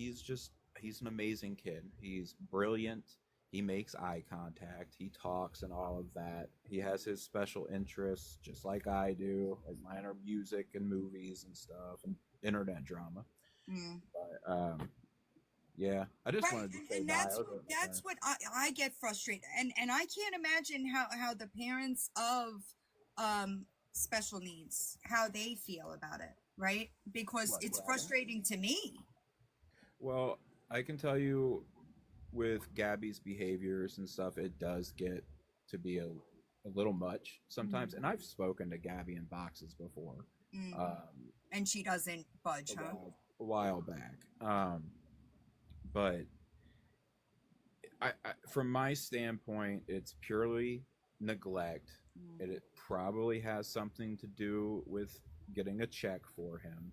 he's an amazing kid. He's brilliant. He makes eye contact. He talks and all of that. He has his special interests, just like I do. Like mine are music and movies and stuff and internet drama. Mm. But yeah, I just Right, wanted to say and hi. that's what I get frustrated, and I can't imagine how the parents of special needs, how they feel about it, right? Because What it's happened? frustrating to me. Well, I can tell you with Gabby's behaviors and stuff, it does get to be a little much sometimes. Mm. And I've spoken to Gabby in boxes before, Mm. um, And she doesn't budge, huh? a while back. But from my standpoint, it's purely neglect. Mm. It probably has something to do with getting a check for him.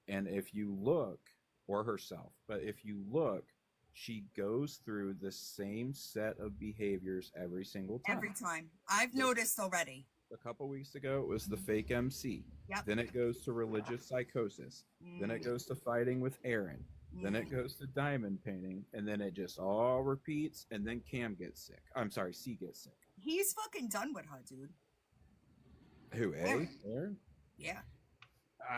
And if you look, or herself, but if you look, she goes through the same set of behaviors every single Every time. time. I've Like noticed already. a couple weeks ago, it was the fake MC. Yep. Then it goes to religious psychosis. Then it Mm. goes to fighting with Aaron. Then it Mm. goes to diamond painting. And then it just all repeats. And then Cam gets sick. I'm sorry, C gets sick. He's fucking done with her, dude. Who, A? Aaron. Aaron? Yeah.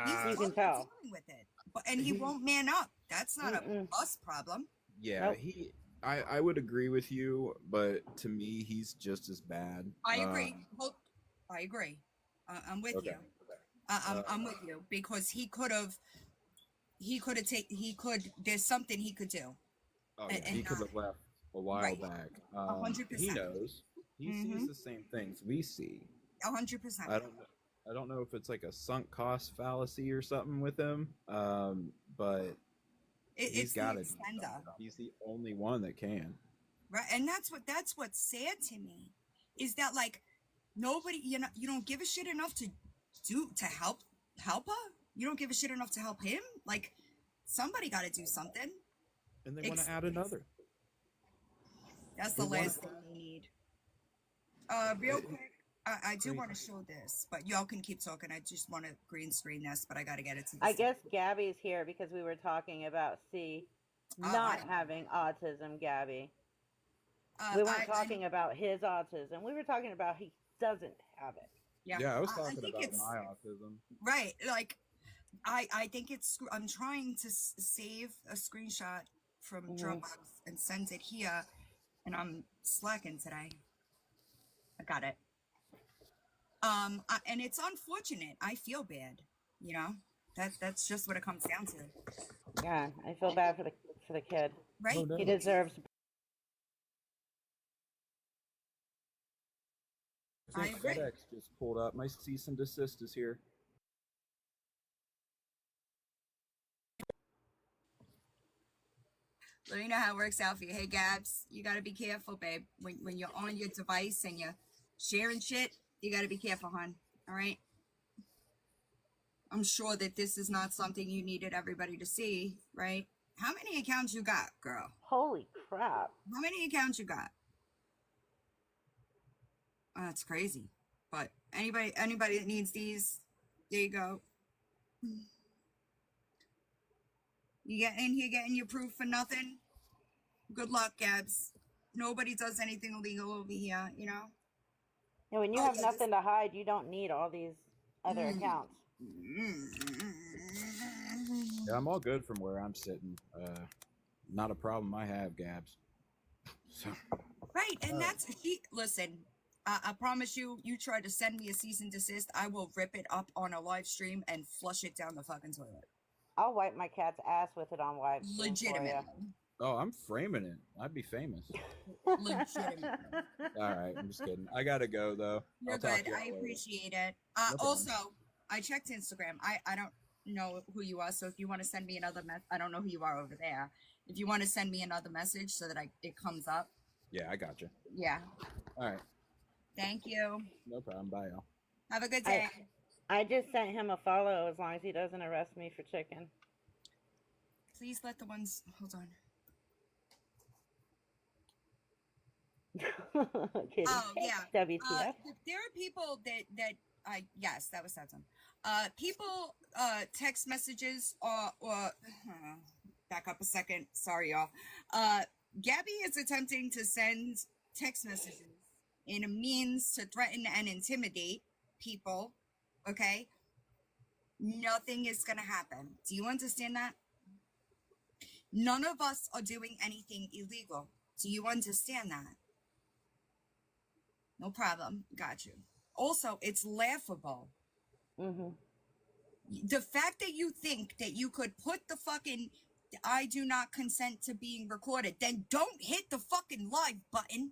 He's You Uh, can fucking tell. dealing with it. And he he, won't man up. That's not a Mm-mm. us problem. yeah, Nope. I would agree with you, but to me, he's just as bad. I agree. I agree. I'm with Okay. you. I'm with you because he could there's something he could do. Oh And, yeah, he and could not have left a while right. back. He 100%. knows. He sees the same things we see. 100%. I don't know. I don't know if it's like a sunk cost fallacy or something with him, but he's It's the got to do something. extender. He's the only one that can. Right. And that's what's sad to me is that like nobody, you don't give a shit enough to help her. You don't give a shit enough to help him. Like somebody got to do something. And they want to add another. That's the last thing we need. Real quick, I do want to show this, but y'all can keep talking. I just want to green screen this, but I got to get it to the I guess Gabby's here because we were talking about C not having autism, Gabby. We weren't talking about his autism. We were talking about he doesn't have it. Yeah, I was talking about my autism. Right. Like, I think I'm trying to save a screenshot from Dropbox and send it here, and I'm slacking today. I got it. And it's unfortunate. I feel bad. That's just what it comes down to. Yeah, I feel bad for the kid. Right. Oh, no. He deserves. I agree. FedEx just pulled up. My cease and desist is here. Let me know how it works out for you. Hey, Gabs, you got to be careful, babe. When you're on your device and you're sharing shit, you got to be careful, hon. All right? I'm sure that this is not something you needed everybody to see, right? How many accounts you got, girl? Holy crap. How many accounts you got? That's crazy. But anybody that needs these, there you go. You get in here getting your proof for nothing? Good luck, Gabs. Nobody does anything illegal over here, Yeah, when you have nothing to hide, you don't need all these other accounts. Yeah, I'm all good from where I'm sitting. Not a problem I have, Gabs. So. Right, and listen, I promise you try to send me a cease and desist, I will rip it up on a live stream and flush it down the fucking toilet. I'll wipe my cat's ass with it on live stream. Legitimately. Oh, I'm framing it. I'd be famous. Legitimately. All right, I'm just kidding. I gotta go though. You're good. I appreciate it. Also, I checked Instagram. I don't know who you are, so if you want to send me another I don't know who you are over there. If you want to send me another message so that it comes up. Yeah, I got you. Yeah. All right. Thank you. No problem. Bye, y'all. Have a good day. I just sent him a follow as long as he doesn't arrest me for chicken. Please let the ones... Hold on. Oh, yeah. WTF. There are people that yes, that was Satsum. People text messages or back up a second. Sorry, y'all. Gabby is attempting to send text messages in a means to threaten and intimidate people. Okay? Nothing is going to happen. Do you understand that? None of us are doing anything illegal. Do you understand that? No problem. Got you. Also, it's laughable. Mm-hmm. The fact that you think that you could put the fucking I do not consent to being recorded, then don't hit the fucking live button.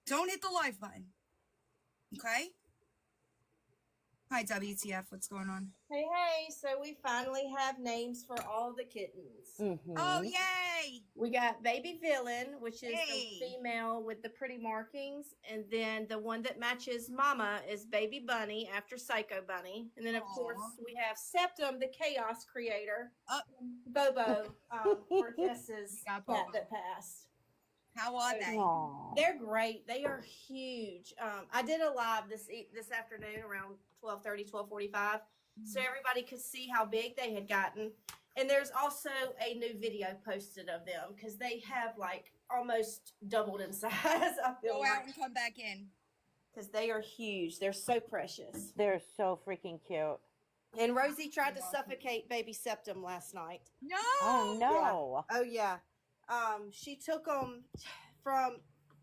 Don't hit the live button. Okay? Hi, WTF. What's going on? Hey, so we finally have names for all the kittens. Mm-hmm. Oh, yay! We got Baby Villain, which is Hey. the female with the pretty markings. And then the one that matches Mama is Baby Bunny after Psycho Bunny. And then, of Aw. course, we have Septum, the Chaos Creator. Oh. Bobo, for Jess's got cat Bobo. that passed. How are they? Aww. They're great. They are huge. I did a live this afternoon around 12:30, 12:45, so everybody could see how big they had gotten. And there's also a new video posted of them because they have like almost doubled in size. I feel Go out like and come back in. because they are huge. They're so precious. They're so freaking cute. And Rosie tried to suffocate baby Septum last night. No! Oh no. Oh yeah. She took them from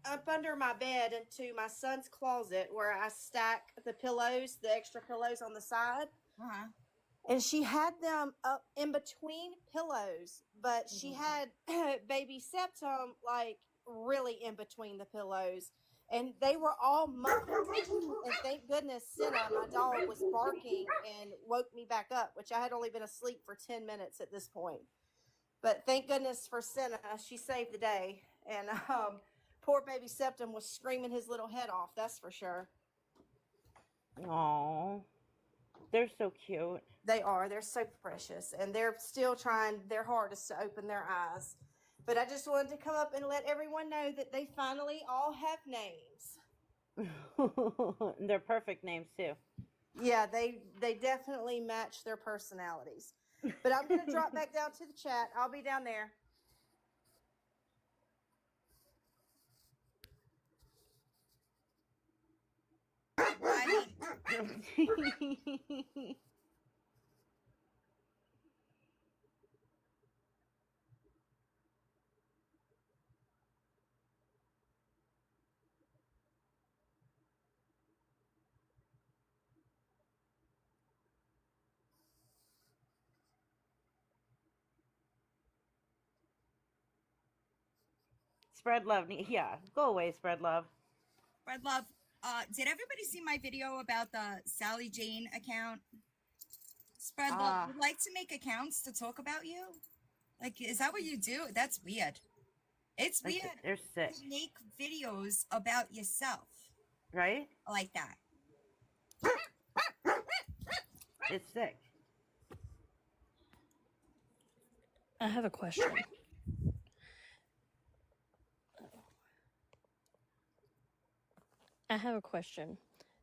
up under my bed into my son's closet where I stack the pillows, the extra pillows on the side. Uh-huh. And she had them up in between pillows, but she had baby Septum like really in between the pillows. And they were all muffled. And thank goodness Senna, my dog, was barking and woke me back up, which I had only been asleep for 10 minutes at this point. But thank goodness for Senna, she saved the day. And poor baby Septum was screaming his little head off, that's for sure. Aww. They're so cute. They are. They're so precious. And they're still trying their hardest to open their eyes. But I just wanted to come up and let everyone know that they finally all have names. They're perfect names too. Yeah, they definitely match their personalities. But I'm going to drop back down to the chat. I'll be down there. I mean, Spread love. Yeah, go away, spread love. Fred Love, did everybody see my video about the Sally Jane account? Spread Love, would like to make accounts to talk about you? Like, is that what you do? That's weird. It's Like, weird they're sick, to make videos about yourself right? like that. It's sick. I have a question.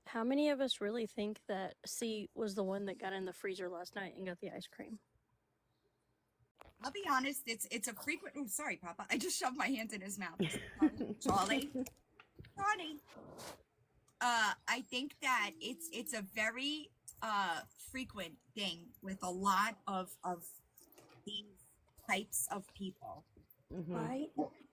How many of us really think that C was the one that got in the freezer last night and got the ice cream? I'll be honest, it's a frequent. Oh, sorry, Papa. I just shoved my hand in his mouth. Charlie. I think that it's a very frequent thing with a lot of these types of people. Mm-hmm. Right?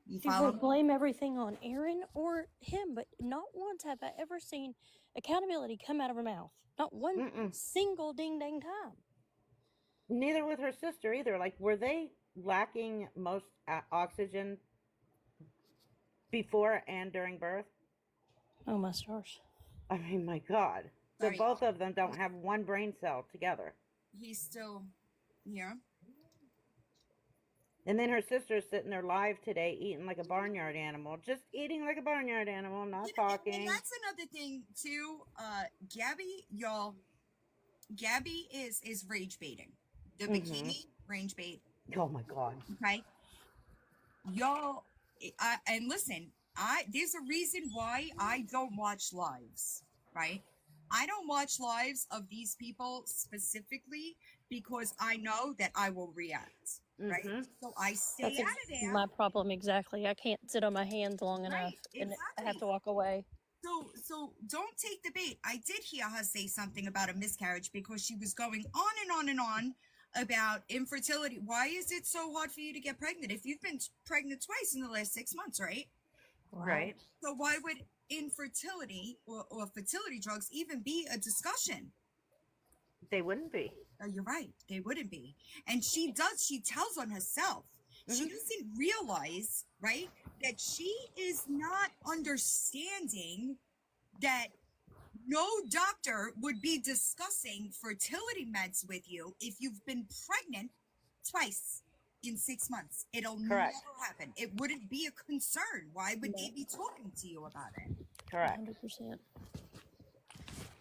You People follow me? blame everything on Aaron or him, but not once have I ever seen accountability come out of her mouth. Not one Mm-mm. single ding dang time. Neither with her sister either. Like, were they lacking most oxygen before and during birth? Oh my stars. I mean, my God. So Sorry. both of them don't have one brain cell together. He's still here. And then her sister's sitting there live today eating like a barnyard animal. Just eating like a barnyard animal, not talking. And that's another thing too. Gabby, y'all. Gabby is rage baiting. The bikini rage bait. Oh my God. Okay, y'all. And listen, there's a reason why I don't watch lives. Right. I don't watch lives of these people specifically because I know that I will react, right? Mm-hmm. So I stay That's out of there. my problem exactly. I can't sit on my hands long enough, Right, and I have exactly. to walk away. So don't take the bait. I did hear her say something about a miscarriage because she was going on and on and on about infertility. Why is it so hard for you to get pregnant if you've been pregnant twice in the last 6 months, right? Right. So why would infertility or fertility drugs even be a discussion? They wouldn't be. Oh, you're right. They wouldn't be. And she tells on herself. She Mhm. doesn't realize, right, that she is not understanding that no doctor would be discussing fertility meds with you if you've been pregnant twice in 6 months. It'll Correct. never happen. It wouldn't be a concern. Why would they No. be talking to you about it? Correct. 100%.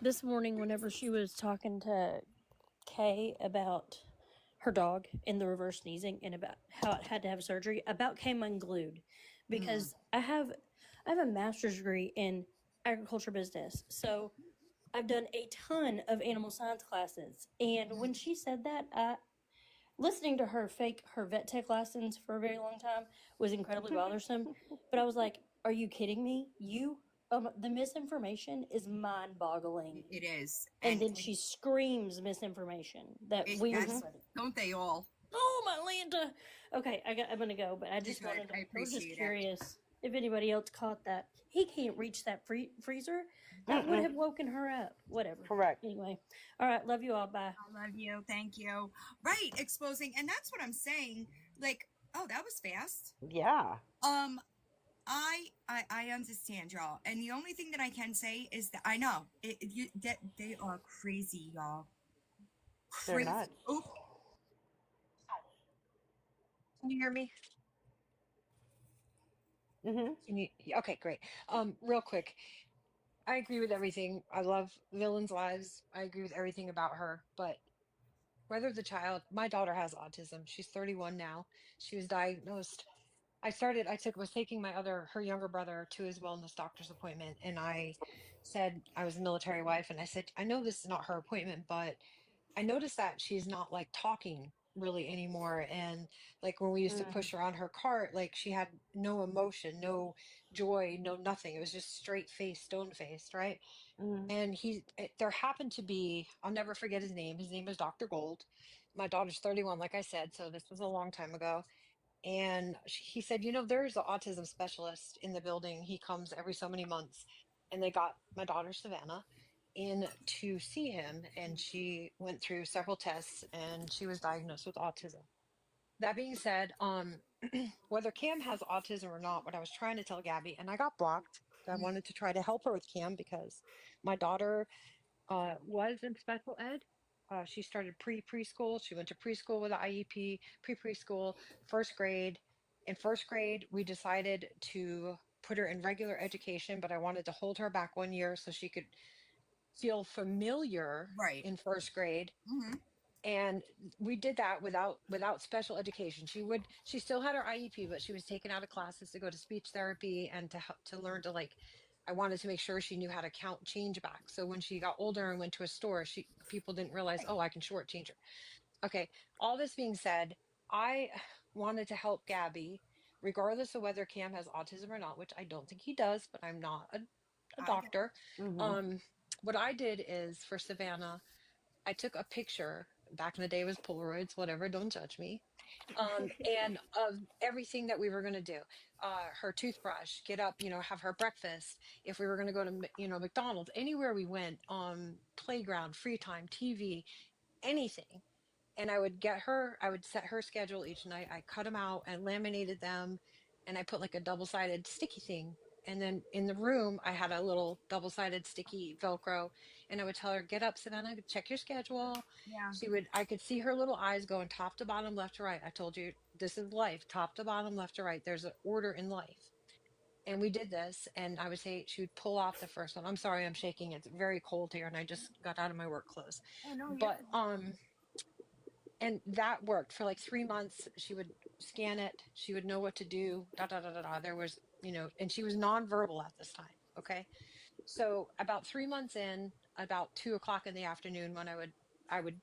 This morning, whenever she was talking to Kay about her dog and the reverse sneezing and about how it had to have surgery, about came unglued because I have a master's degree in agriculture business. So I've done a ton of animal science classes. And when she said that, listening to her fake her vet tech lessons for a very long time was incredibly bothersome. But I was like, "Are you kidding me? The misinformation is mind-boggling." It is. And then she screams misinformation that it, we were that's, spreading. don't they all? Oh my Lanta! Okay, I'm gonna go, but I just Good. wanted to. I I was just appreciate it. curious if anybody else caught that. He can't reach that freezer. That would Mm-mm. have woken her up. Whatever. Correct. Anyway, all right. Love you all. Bye. I love you. Thank you. Right. Exposing. And that's what I'm saying. Like, oh, that was fast. Yeah. I understand y'all, and the only thing that I can say is that I know that they are crazy, y'all. They're Crazy. nuts. Oh, Can you hear me? Mm-hmm. Okay, great. Real quick, I agree with everything. I love Villain's Lives. I agree with everything about her. But whether the child, my daughter has autism. She's 31 now. She was diagnosed. Was taking her younger brother to his wellness doctor's appointment, and I said, I was a military wife, and I said, I know this is not her appointment, but I noticed that she's not like talking really anymore. And like when we used to push her on her cart, like she had no emotion, no joy, no nothing. It was just straight face, stone faced, right? Mm-hmm. And there happened to be, I'll never forget his name. His name was Dr. Gold. My daughter's 31, like I said, so this was a long time ago. And he said, there's an autism specialist in the building. He comes every so many months. And they got my daughter, Savannah, in to see him. And she went through several tests and she was diagnosed with autism. That being said, whether Cam has autism or not, what I was trying to tell Gabby, and I got blocked. I wanted to try to help her with Cam because my daughter was in special ed. She started preschool. She went to preschool with an IEP, preschool, first grade. In first grade, we decided to put her in regular education, but I wanted to hold her back 1 year so she could feel familiar right. in first grade. Mm-hmm. And we did that without special education. She still had her IEP, but she was taken out of classes to go to speech therapy and to learn to like. I wanted to make sure she knew how to count change back. So when she got older and went to a store, people didn't realize, oh, I can shortchange her. Okay. All this being said, I wanted to help Gabby, regardless of whether Cam has autism or not, which I don't think he does, but I'm not a doctor. Mm-hmm. What I did is for Savannah, I took a picture. Back in the day it was Polaroids, whatever, don't judge me. And of everything that we were going to do, her toothbrush, get up, have her breakfast. If we were going to go to, McDonald's, anywhere we went, playground, free time, TV, anything. And I would set her schedule each night. I cut them out and laminated them. And I put like a double-sided sticky thing. And then in the room, I had a little double-sided sticky Velcro. And I would tell her, get up, Savannah, check your schedule. Yeah. I could see her little eyes going top to bottom, left to right. I told you, this is life, top to bottom, left to right. There's an order in life. And we did this. And I would say she would pull off the first one. I'm sorry, I'm shaking. It's very cold here. And I just got out of my work clothes. Oh, no, But, and that worked for like 3 months. She would scan it. She would know what to do. Da, da, da, da, da. There was, and she was nonverbal at this time. Okay. So about 3 months in, about 2 o'clock in the afternoon, when I would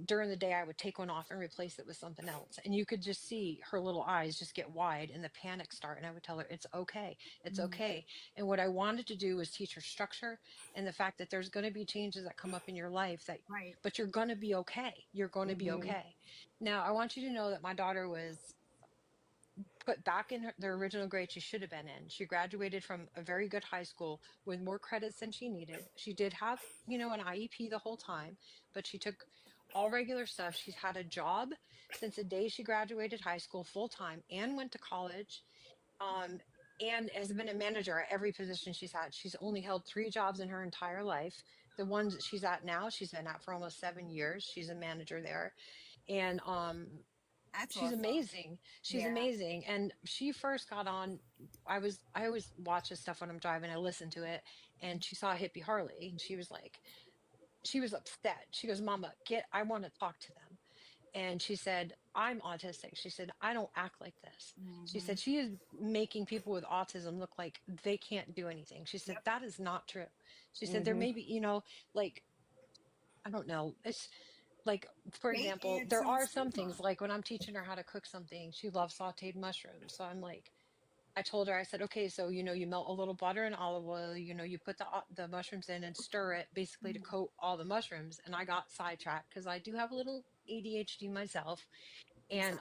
during the day I would take one off and replace it with something else. And you could just see her little eyes just get wide and the panic start. And I would tell her, it's okay. It's Mhm. okay. And what I wanted to do was teach her structure and the fact that there's going to be changes that come up in your life that, Right. but you're going to be okay. You're going to be Mm-hmm. okay. Now, I want you to know that my daughter was put back in the original grade she should have been in. She graduated from a very good high school with more credits than she needed. She did have, an IEP the whole time, but she took all regular stuff. She's had a job since the day she graduated high school full time and went to college. Um, and has been a manager at every position she's had. She's only held 3 jobs in her entire life. The ones that she's at now, she's been at for almost 7 years. She's a manager there. And That's she's awesome. amazing. She's Yeah. amazing. And she first got on, I always watch this stuff when I'm driving. I listen to it, and she saw a hippie Harley, and she was upset. She goes, "Mama, I want to talk to them." And she said, "I'm autistic." She said, "I don't act like this." She Mhm. said, "She is making people with autism look like they can't do anything." She said, Yep. "That is not true." She said, "There Mm-hmm. may be, like, I don't know. It's like, for Fake example, and there some are some stigma. things like when I'm teaching her how to cook something, she loves sauteed mushrooms. So I'm like, I told her, I said, okay, so, you melt a little butter and olive oil, you put the mushrooms in and stir it basically to Mhm. coat all the mushrooms. And I got sidetracked because I do have a little ADHD myself. And,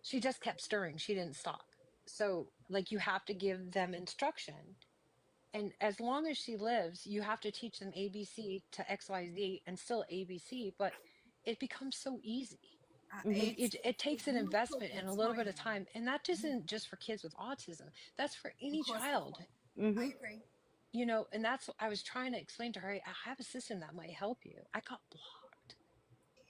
she just kept stirring. She didn't stop. So like, you have to give them instruction, and as long as she lives, you have to teach them ABC to XYZ and still ABC, but it becomes so easy. Mm-hmm. It, It's it, it takes an you put investment the and a little bit time of time. And that in. isn't just for kids with autism. That's for any Across the child, board. Mm-hmm. I agree. and that's what I was trying to explain to her. I have a system that might help you. I got blocked.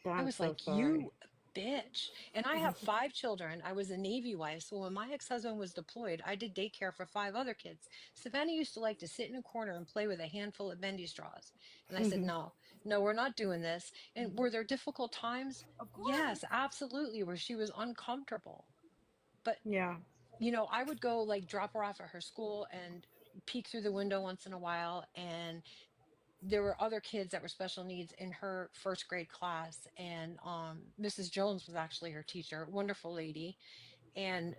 I I'm was so like, sorry. you bitch. And I have 5 children. I was a Navy wife. So when my ex-husband was deployed, I did daycare for 5 other kids. Savannah used to like to sit in a corner and play with a handful of bendy straws. And I said, Mm-hmm. no, no, we're not doing this. And Mhm. were there difficult times? Of course. Yes, absolutely, where she was uncomfortable. But, Yeah. I would go like drop her off at her school and peek through the window once in a while, and there were other kids that were special needs in her first grade class, and Mrs. Jones was actually her teacher, wonderful lady. And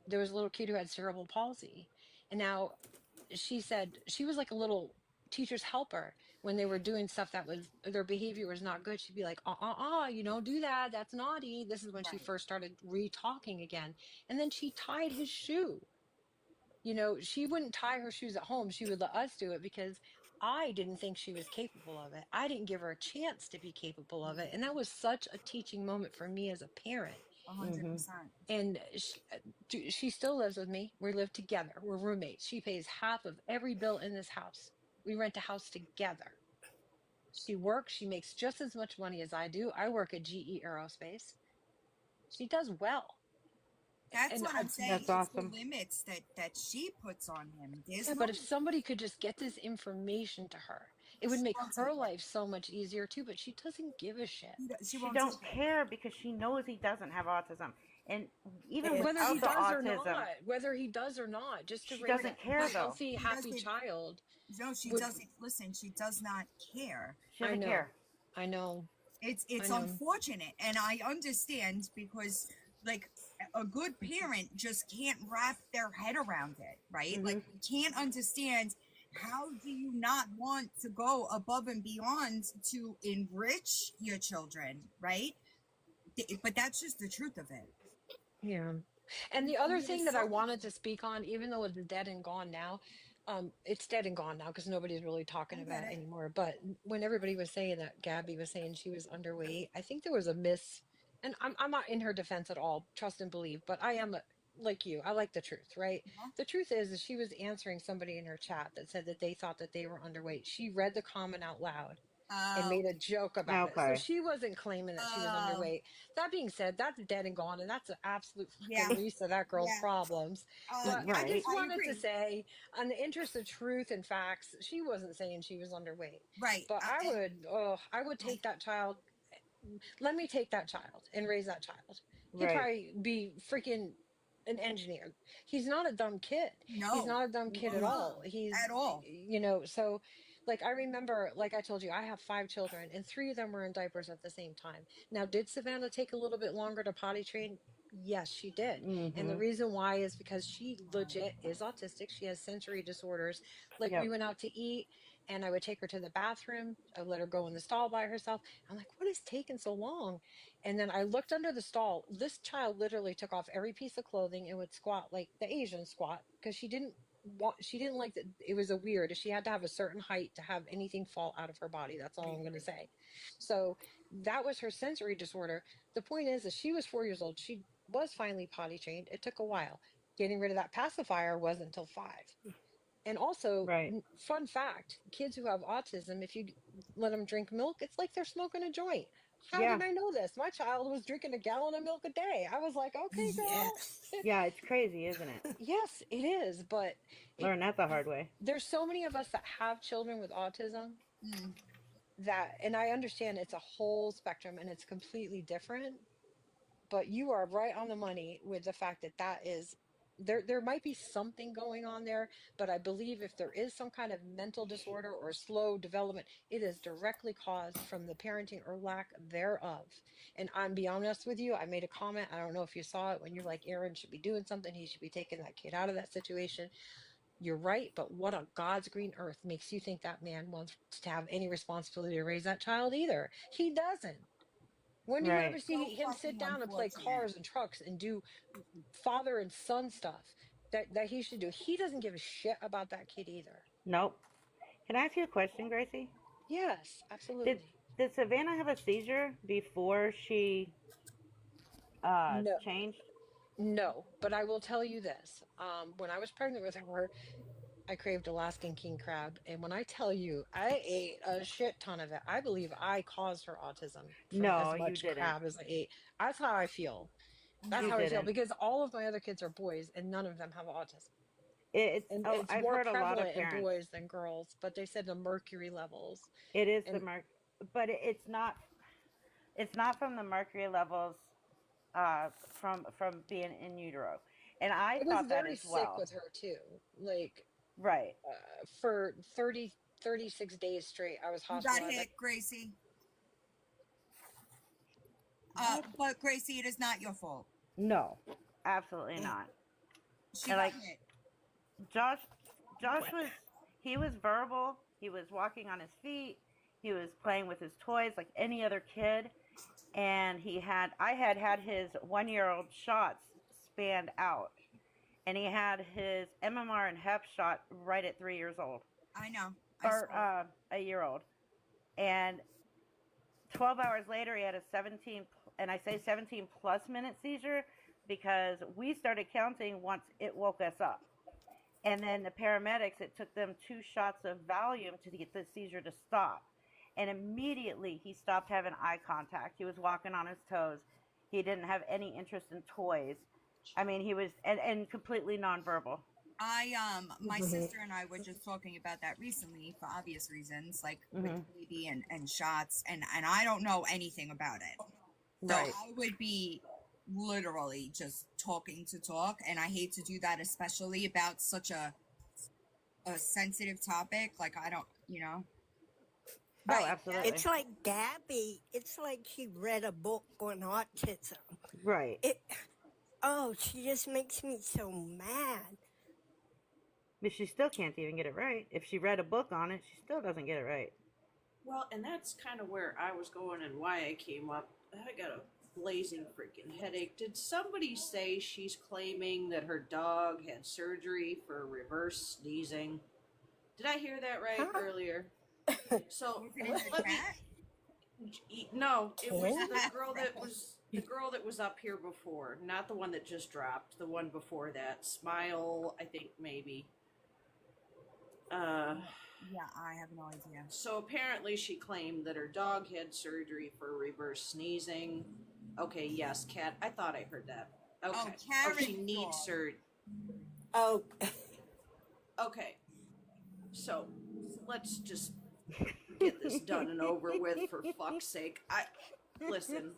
there was a little kid who had cerebral palsy, and now she said she was like a little teacher's helper when they were doing stuff that was their behavior was not good. She'd be like, you don't do that, that's naughty. This is when she Right. first started re-talking again. And then she tied his shoe. She wouldn't tie her shoes at home. She would let us do it because I didn't think she was capable of it. I didn't give her a chance to be capable of it. And that was such a teaching moment for me as a parent. A hundred Mm-hmm. percent. And she still lives with me. We live together. We're roommates. She pays half of every bill in this house. We rent a house together. She works. She makes just as much money as I do. I work at GE Aerospace. She does well. That's And what I'm saying. That's It's the awesome. limits that she puts on him. There's yeah, no but if somebody could just get this information to her, it would she make won't her take it. life so much easier too. But she doesn't give a shit. She She won't take don't it. care because she knows he doesn't have autism. And even It's Whether he without the does or autism, not, just to she raise right. a, doesn't care a But though. healthy, she happy doesn't. child No, she would. doesn't. Listen, she does not care. She I doesn't know, care. I know, I It's know. unfortunate, and I understand because like a good parent just can't wrap their head around it, right? Mm-hmm. Like we can't understand how do you not want to go above and beyond to enrich your children, right? But that's just the truth of it. Yeah. And the And other there's thing that I so wanted to speak on, even though it's dead and gone now, it's dead and gone now because nobody's really talking I about get it it. anymore. But when everybody was saying that Gabby was saying she was underweight, I think there was a miss. And I'm not in her defense at all, trust and believe, but I am like you. I like the truth, right? Uh-huh. The truth is she was answering somebody in her chat that said that they thought that they were underweight. She read the comment out loud and Oh, made a joke about it. So Okay. she wasn't claiming that she was oh, underweight. That being said, that's dead and gone, and that's an absolute yeah, fucking least of that girl's yeah. problems. But I Right. just I wanted to agree. say, on the interest of truth and facts, she wasn't saying she was underweight. Right. But I would take that child. Let me take that child and raise that child. He'd Right. probably be freaking an engineer. He's not a dumb kid. He's No, not a dumb kid at uh-huh. all. He's, At all. so Like I remember, like I told you, I have 5 children, and 3 of them were in diapers at the same time. Now, did Savannah take a little bit longer to potty train? Yes, she did. And the Mm-hmm. reason why is because she legit is autistic. She has sensory disorders. Like we Yep. went out to eat, and I would take her to the bathroom. I would let her go in the stall by herself. I'm like, what is taking so long? And then I looked under the stall. This child literally took off every piece of clothing and would squat like the Asian squat because she didn't like that. It was a weird, she had to have a certain height to have anything fall out of her body. That's all I'm going to say. So that was her sensory disorder. The point is that she was 4 years old. She was finally potty trained. It took a while. Getting rid of that pacifier wasn't until 5. And also, Right. fun fact, kids who have autism, if you let them drink milk, it's like they're smoking a joint. How Yeah. did I know this? My child was drinking a gallon of milk a day. I was like, okay, girl. Yes. Yeah, it's crazy, isn't it? Yes, it is. But Learn that the hard way. there's so many of us that have children with autism Mm. that, and I understand it's a whole spectrum and it's completely different, but you are right on the money with the fact that that is there might be something going on there, but I believe if there is some kind of mental disorder or slow development, it is directly caused from the parenting or lack thereof. And I'm be honest with you, I made a comment, I don't know if you saw it, when you're like, Aaron should be doing something, he should be taking that kid out of that situation. You're right, but what on God's green earth makes you think that man wants to have any responsibility to raise that child either? He doesn't. When do you ever Right. see So him sit fucking down and play unfortunate. cars and trucks and do father and son stuff that he should do? He doesn't give a shit about that kid either. Nope. Can I ask you a question, Gracie? Yes, Did absolutely. did Savannah have a seizure before she No, changed? no, but I will tell you this. When I was pregnant with her, I craved Alaskan king crab, and when I tell you, I ate a shit ton of it. I believe I caused her autism from No, as you much didn't. crab as I ate. That's how I feel. That's You No. how I feel didn't. because all of my other kids are boys, and none of them have autism. It's And oh, it's I've more heard a lot of prevalent in parents. boys than girls, but they said the mercury levels. It is the And but it's not from the mercury levels from being in utero. And I I was thought that very as sick well. with her too. Like Right. for 36 days straight, I was You got hospitalized. hit, Gracie. What? But Gracie, it is not your fault. No. Absolutely not. She And got like hit. Josh he was verbal, he was walking on his feet, he was playing with his toys like any other kid, and I had his 1-year-old shots spanned out, and he had his MMR and Hep shot right at 3 years old, I know. I or saw it. a year old, and 12 hours later he had a 17, and I say 17 plus minute seizure because we started counting once it woke us up. And then the paramedics, it took them 2 shots of Valium to get the seizure to stop. And immediately he stopped having eye contact. He was walking on his toes. He didn't have any interest in toys. I mean, he was, and completely nonverbal. My sister and I were just talking about that recently for obvious reasons, like with Mhm. the baby and shots, and I don't know anything about it. So Right. I would be literally just talking to talk, and I hate to do that, especially about such a sensitive topic. Like I don't, Oh, Right. absolutely. It's like Gabby. It's like she read a book on autism. Right. She just makes me so mad. But she still can't even get it right. If she read a book on it, she still doesn't get it right. Well, and that's kind of where I was going and why I came up. I got a blazing freaking headache. Did somebody say she's claiming that her dog had surgery for reverse sneezing? Did I hear that right Huh? earlier? So Was it in the let me. chat? No, it was Cat? the girl that was up here before, not the one that just dropped. The one before that, Smile, I think maybe. Yeah, I have no idea. So apparently she claimed that her dog had surgery for reverse sneezing. Okay, yes, Kat. I thought I heard that. Okay. Karen's she needs dog. surgery. Oh, Okay. So let's just get this done and over with for fuck's sake. Listen.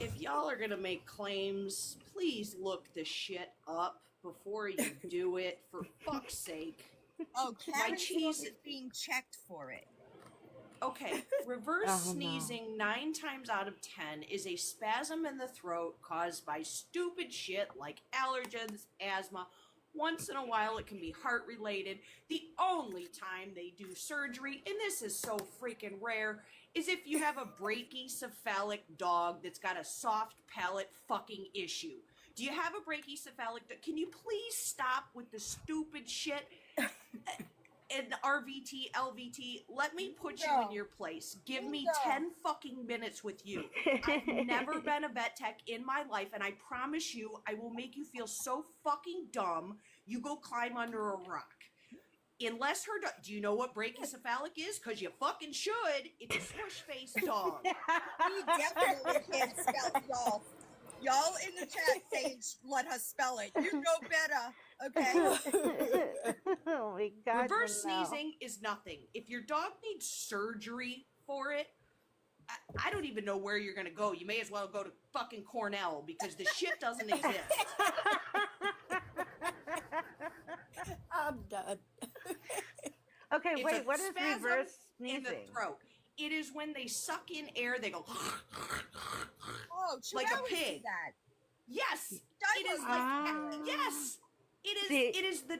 If y'all are gonna make claims, please look the shit up before you do it, for fuck's sake. Oh, Karen's cheese- is being checked for it. Okay, reverse Oh, no. sneezing 9 times out of 10 is a spasm in the throat caused by stupid shit like allergens, asthma. Once in a while, it can be heart related. The only time they do surgery, and this is so freaking rare, is if you have a brachycephalic dog that's got a soft palate fucking issue. Do you have a brachycephalic dog? Can you please stop with the stupid shit? And RVT, LVT, let me put you in your place. Give me 10 fucking minutes with you. I've never been a vet tech in my life, and I promise you, I will make you feel so fucking dumb, you go climb under a rock. Unless her dog, do you know what brachycephalic is? Because you fucking should. It's a squish-faced dog. He definitely can't spell golf. Y'all in the chat saying let her spell it. You know better, okay? Oh my God. Reverse no. sneezing is nothing. If your dog needs surgery for it, I don't even know where you're gonna go. You may as well go to fucking Cornell because the shit doesn't exist. I'm done. Okay, It's wait, a what is spasm reverse in the sneezing? throat. It is when they suck in air. They go Oh, Like a Chihuahuas do pig. that. yes. It is Chihuahuas Ah. do it. yes. It is. See, it is the.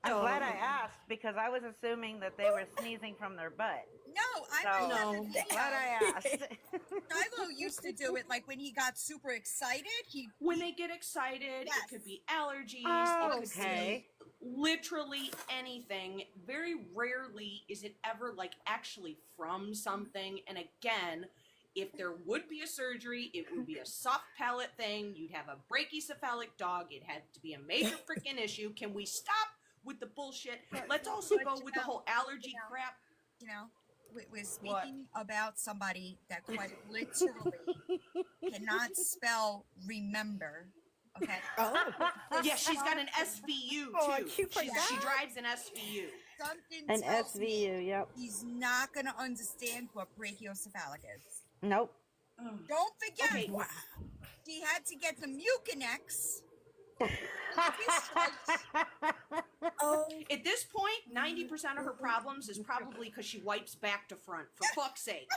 I'm glad I Oh. asked because I was assuming that they were sneezing from their butt. No, I So, remember the glad I video. asked. Shiloh used to do it like when he got super excited. When they get excited, Yes. it could be allergies. Oh, it could okay. be literally anything. Very rarely is it ever like actually from something. And again, if there would be a surgery, it would be a soft palate thing. You'd have a brachycephalic dog. It had to be a major freaking issue. Can we stop with the bullshit? Let's also go with the whole allergy crap. You know, we're speaking about somebody that quite literally cannot spell remember. Okay. Oh, Yeah, she's got an SVU Oh, too. she forgot. She drives an SVU. Something An tells me SVU, yep. he's not gonna understand what brachiocephalic is. Nope. Don't forget, Okay. wow. she had to get the Mucinex. Oh, At this point, 90% of her problems is probably because she wipes back to front. For fuck's sake.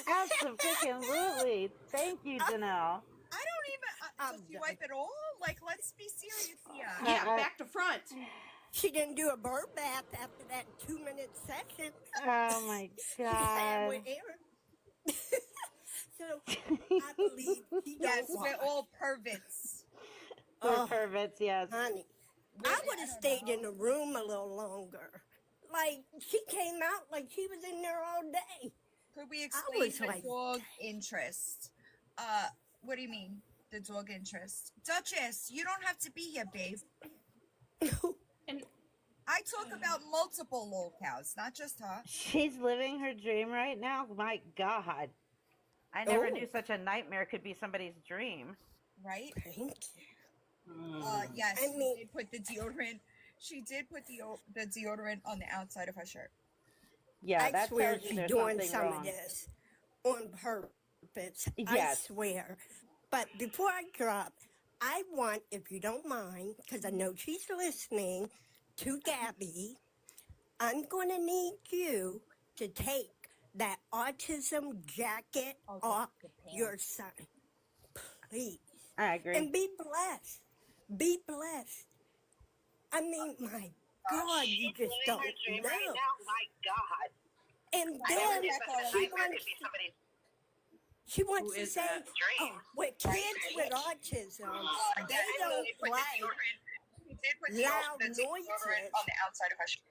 Absolutely. Thank you, Janelle. I don't even. I'm Does she done. wipe at all? Like, let's be serious here. Yeah, back to front. she didn't do a bird bath after that 2-minute session. Oh my She sat God. with Aaron. So I believe he Yes, don't we're want. all perverts. We're Oh, perverts, yes. honey, I would have stayed in the room a little longer. Like, she came out like she was in there all day. Could we was explain the like- dog interest? What do you mean, the dog interest? Duchess, you don't have to be here, babe. And I talk about multiple lolcows, not just her. She's living her dream right now. My God. I never Oh. knew such a nightmare could be somebody's dream. Right? Thank you. Yes, I mean- she did put the deodorant. She did put the deodorant on the outside of her shirt. Yeah, I that swear tells you she's there's doing something some wrong. of this on purpose. I Yes. swear. But before I drop, I want, if you don't mind, because I know she's listening to Gabby, I'm going to need you to take that autism jacket Oh, off the pants. your son. Please. I agree. And be blessed. Be blessed. I mean, my God, you just don't know. My God. And I then don't know. she wants, she wants Who to is say, that? oh, with kids with autism, they don't like She did put loud the deodorant noises. on the outside of her shirt.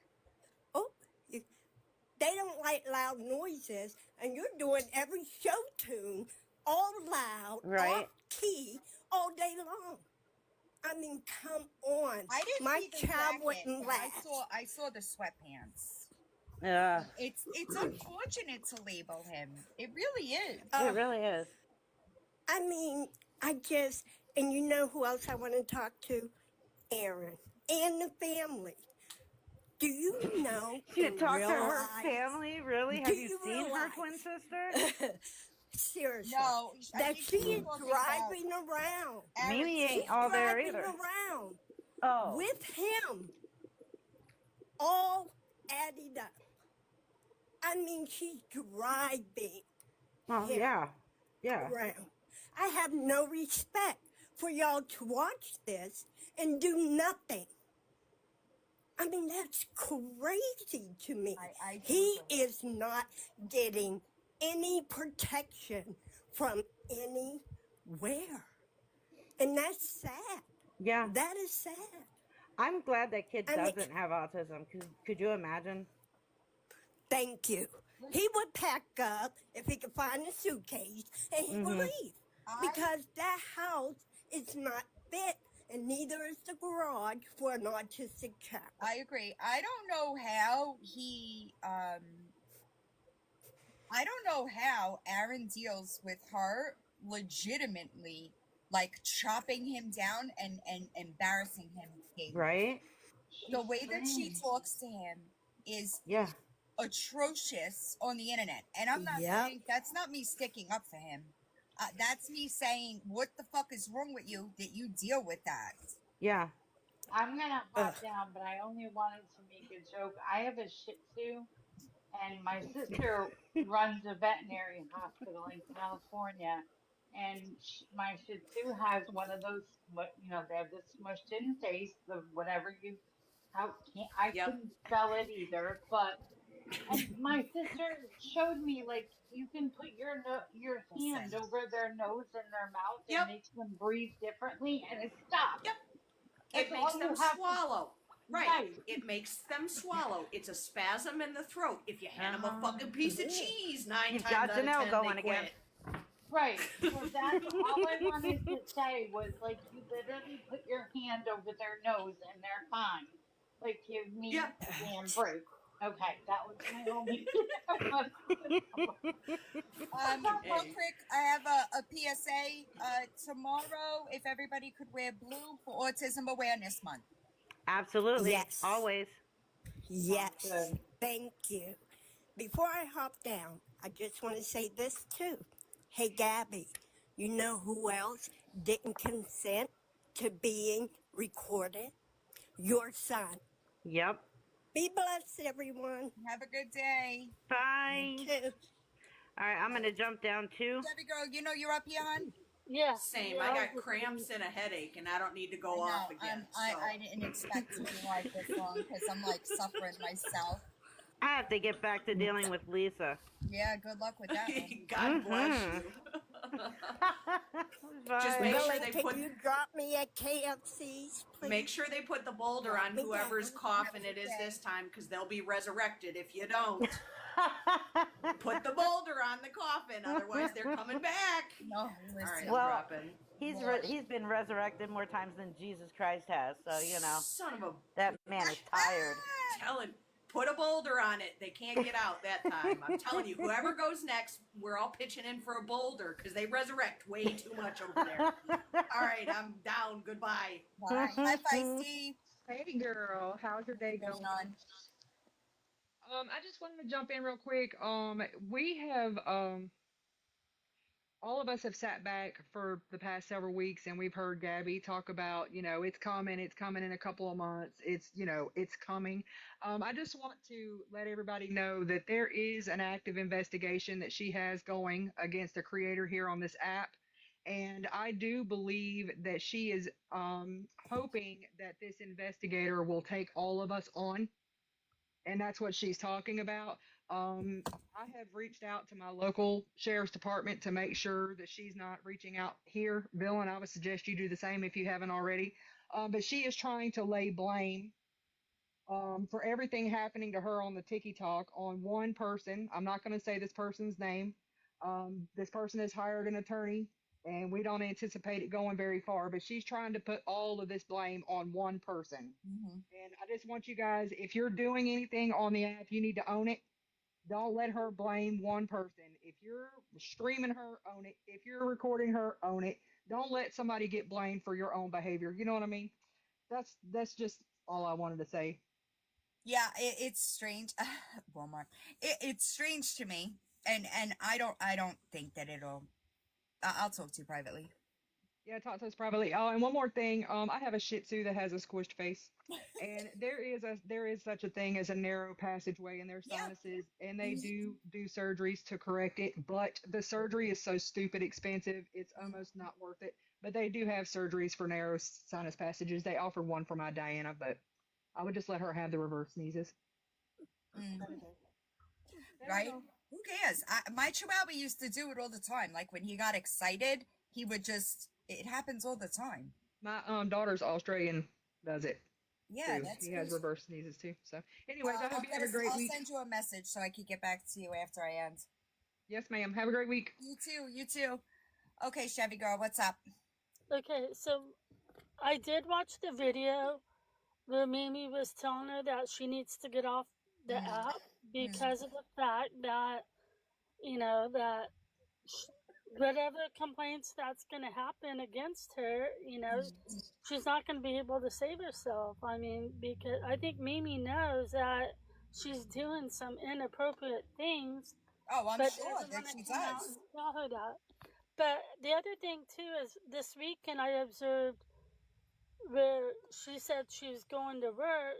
Oh, they don't like loud noises, and you're doing every show tune all loud, Right. off key, all day long. I mean, come on. I didn't My see the child jacket, wouldn't but last. I saw the sweatpants. Yeah, It's unfortunate to label him. It really is. it really is. I mean, and you know who else I want to talk to? Aaron and the family. Do you know? You and talk to her realize- family? Really? Do Have you you seen her realize- twin sister? Seriously. No, I That think she she's is talking driving around. about Mimi Aaron's- ain't She's all there driving either. around Oh. with him all added up. I mean, she's driving Oh him yeah, yeah. around. I have no respect for y'all to watch this and do nothing. I mean, that's crazy to me. I He is not getting any protection from anywhere. And that's sad. Yeah. That is sad. I'm glad that kid I mean, doesn't have autism. Could you imagine? thank you. He would pack up if he could find a suitcase and he would Mhm. leave. Because that house is not fit and neither is the garage for an autistic child. I agree. I don't know how Aaron deals with her legitimately like chopping him down and embarrassing him daily. Right? The way that she talks to him is Yeah. atrocious on the internet. And I'm not Yep. saying that's not me sticking up for him. That's me saying, what the fuck is wrong with you that you deal with that? Yeah. I'm gonna Ugh. hop down, but I only wanted to make a joke. I have a Shih Tzu, and my sister runs a veterinary hospital in California, and my Shih Tzu has one of those, they have the smushed in face, the whatever you, I Yep. couldn't spell it either, but, and my sister showed me, like, you can put your hand over their nose and their mouth Yep. and makes them breathe differently, and it stops. Yep. That's It makes all them you have to- swallow. Right. Right. It makes them swallow. It's a spasm in the throat. If you hand them a Uh-huh. fucking piece of cheese, 9 You've times got out of Janelle 10 going they again. quit. Right. So that's all I wanted to say was like you literally put your hand over their nose and they're fine. Like give me Yeah. a damn break. Okay, that was my only. Real quick, I have a PSA tomorrow. If everybody could wear blue for Autism Awareness Month. Absolutely. Yes. Always. Yes, Good. thank you. Before I hop down, I just want to say this too. Hey, Gabby, you know who else didn't consent to being recorded? Your son. Yep. Be blessed, everyone. Have a good day. Bye. You too. All right, I'm going to jump down too. Debbie girl, you know you're up here, hon? Yeah. Same. yeah, I was got just cramps and a headache, and I don't need to go No, off again. I didn't expect to be like this long because I'm like suffering myself. I have to get back to dealing with Lisa. Yeah, good luck with that one. God bless you. Just Bye. make sure Billy, they can put- you drop me at KFC's, please? Make sure they put the boulder on whoever's coughing it is this time, because they'll be resurrected if you don't. Put the boulder on the coffin, otherwise they're coming back. No, listen. All right, I'm Well, dropping. He's been resurrected more times than Jesus Christ has, so you know Son of a that man is tired. telling. Put a boulder on it. They can't get out that time. I'm telling you, whoever goes next, we're all pitching in for a boulder because they resurrect way too much over there. All right, I'm down. Goodbye. Bye. Bye, Feisty. Hey girl, how's your day going? I just wanted to jump in real quick. We have all of us have sat back for the past several weeks and we've heard Gabby talk about, it's coming in a couple of months. It's coming. I just want to let everybody know that there is an active investigation that she has going against a creator here on this app. And I do believe that she is hoping that this investigator will take all of us on. And that's what she's talking about. I have reached out to my local sheriff's department to make sure that she's not reaching out here. Bill, and I would suggest you do the same if you haven't already. But she is trying to lay blame for everything happening to her on the Tiki Talk on one person. I'm not going to say this person's name. This person has hired an attorney, and we don't anticipate it going very far, but she's trying to put all of this blame on one person. Mm-hmm. And I just want you guys, if you're doing anything on the app, you need to own it. Don't let her blame one person. If you're streaming her, own it. If you're recording her, own it. Don't let somebody get blamed for your own behavior. You know what I mean? That's just all I wanted to say. Yeah, it's strange. One more. It's strange to me, and I don't think that it'll. I'll talk to you privately. Yeah, talk to us privately. Oh, and one more thing. I have a Shih Tzu that has a squished face, and there is such a thing as a narrow passageway in their Yeah. sinuses, and they Mhm. do surgeries to correct it. But the surgery is so stupid expensive, it's Mhm. almost not worth it. But they do have surgeries for narrow sinus passages. They offer one for my Diana, but I would just let her have the reverse sneezes. Mm. There you Right? go. Who cares? My Chihuahua used to do it all the time. Like when he got excited, he would just. It happens all the time. My daughter's Australian does it Yeah, too. that's He cool. has reverse sneezes too. So, anyways, I hope you have a great I'll week. send you a message so I can get back to you after I end. Yes, ma'am. Have a great week. You too. You too. Okay, Chevy girl, what's up? Okay, so I did watch the video where Mimi was telling her that she needs to get off the Mm. app because of the fact that, that whatever complaints that's going to happen against her, she's not going to be able to save herself. I mean, because I think Mimi knows that she's doing some inappropriate things, Oh, I'm but sure doesn't that want to she come out does. and tell her that. But the other thing too is this weekend I observed where she said she was going to work,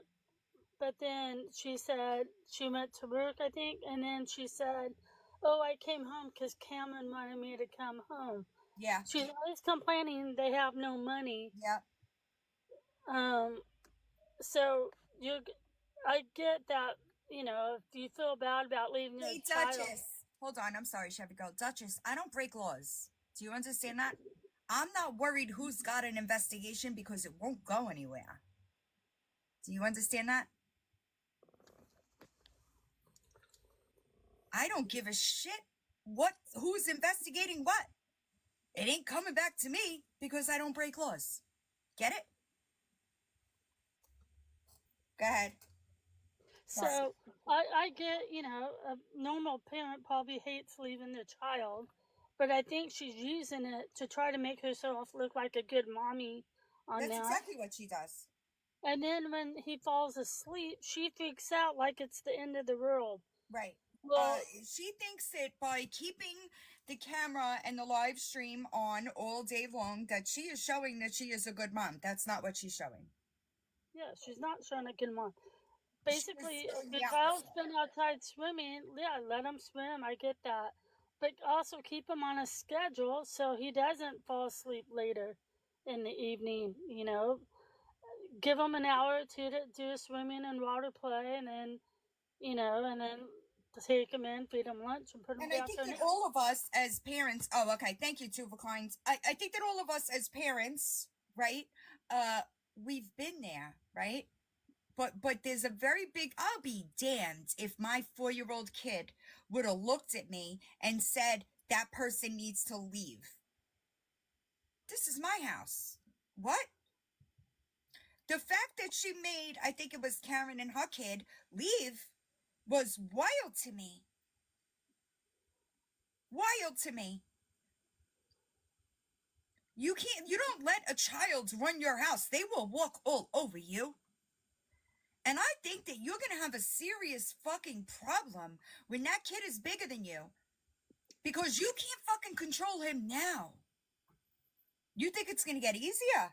but then she said she went to work, I think, and then she said, "Oh, I came home because Cameron wanted me to come home." Yeah. She's always complaining they have no money. Yeah. So I get that, if you feel bad about leaving your Hey, child. Duchess. Hold on. I'm sorry, Chevy girl. Duchess, I don't break laws. Do you understand that? I'm not worried who's got an investigation because it won't go anywhere. Do you understand that? I don't give a shit who's investigating what. It ain't coming back to me because I don't break laws. Get it? Go ahead. So I get, a normal parent probably hates leaving their child, but I think she's using it to try to make herself look like a good mommy on That's that. exactly what she does. And then when he falls asleep, she freaks out like it's the end of the world. Right. Well, She thinks that by keeping the camera and the live stream on all day long, that she is showing that she is a good mom. That's not what she's showing. yeah, she's not showing a good mom. Basically, if your Yeah. child's been outside swimming, yeah, let him swim. I get that. But also keep him on a schedule so he doesn't fall asleep later in the evening, Give him an hour or two to do swimming and water play, and then, and then take him in, feed him lunch, and put him And I back think down. that all of us as parents, oh, okay, thank you, Tuva Kleins. I think that all of us as parents, right, we've been there, right? But there's a very big, I'll be damned if my 4-year-old kid would have looked at me and said, that person needs to leave. This is my house. What? The fact that she made, I think it was Karen and her kid, leave was wild to me. Wild to me. You don't let a child run your house. They will walk all over you. And I think that you're going to have a serious fucking problem when that kid is bigger than you. Because you can't fucking control him now. You think it's going to get easier?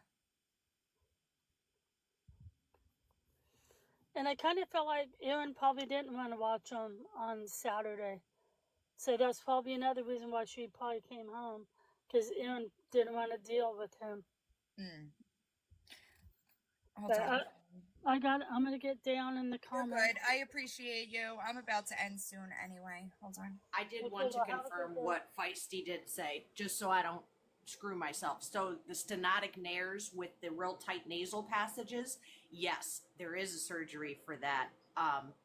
And I kind of felt like Erin probably didn't want to watch him on Saturday. So that's probably another reason why she probably came home. Because Erin didn't want to deal with him. Hold on. I'm going to get down in the You're comments. good. I appreciate you. I'm about to end soon anyway. Hold on. I did Okay, want to well, have a good confirm day. what Feisty did say, just so I don't screw myself. So the stenotic nares with the real tight nasal passages, yes, there is a surgery for that.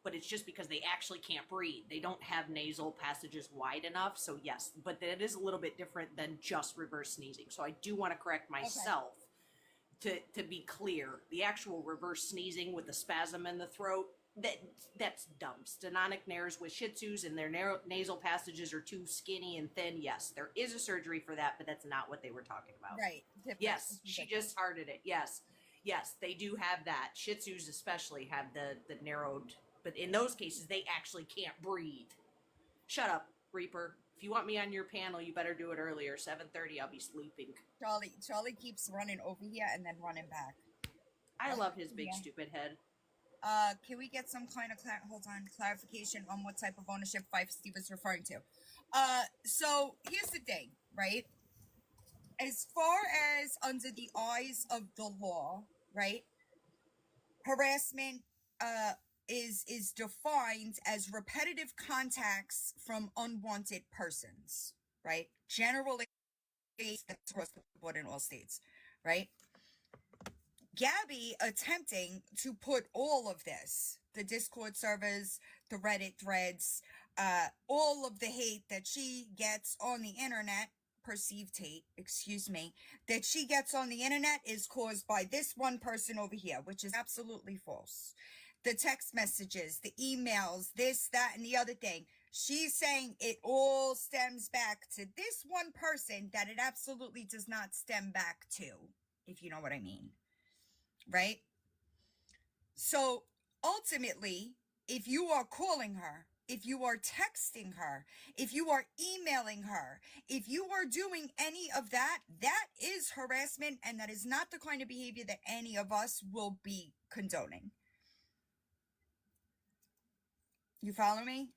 But it's just because they actually can't breathe. They don't have nasal passages wide enough. So yes, but that is a little bit different than just reverse sneezing. So I do want to correct myself. To be clear, the actual reverse sneezing with the spasm in the throat, that's dumb. Stenotic nares with Shih Tzus and their nasal passages are too skinny and thin. Yes, there is a surgery for that, but that's not what they were talking about. Right. Different. Yes, she just hearted it. Yes, they do have that. Shih Tzus especially have the narrowed, but in those cases, they actually can't breathe. Shut up, Reaper. If you want me on your panel, you better do it earlier. 7:30, I'll be sleeping. Charlie keeps running over here and then running back. I love his big Yeah. stupid head. Can we get some kind of clarification on what type of ownership Feisty was referring to? So here's the thing, right? As far as under the eyes of the law, right? Harassment is defined as repetitive contacts from unwanted persons, right? Generally, that's across the board in all states, right? Gabby attempting to put all of this, the Discord servers, the Reddit threads, all of the hate that she gets on the internet, perceived hate, excuse me, that she gets on the internet is caused by this one person over here, which is absolutely false. The text messages, the emails, this, that, and the other thing. She's saying it all stems back to this one person that it absolutely does not stem back to, if you know what I mean. Right? So ultimately, if you are calling her, if you are texting her, if you are emailing her, if you are doing any of that, that is harassment, and that is not the kind of behavior that any of us will be condoning. You follow me?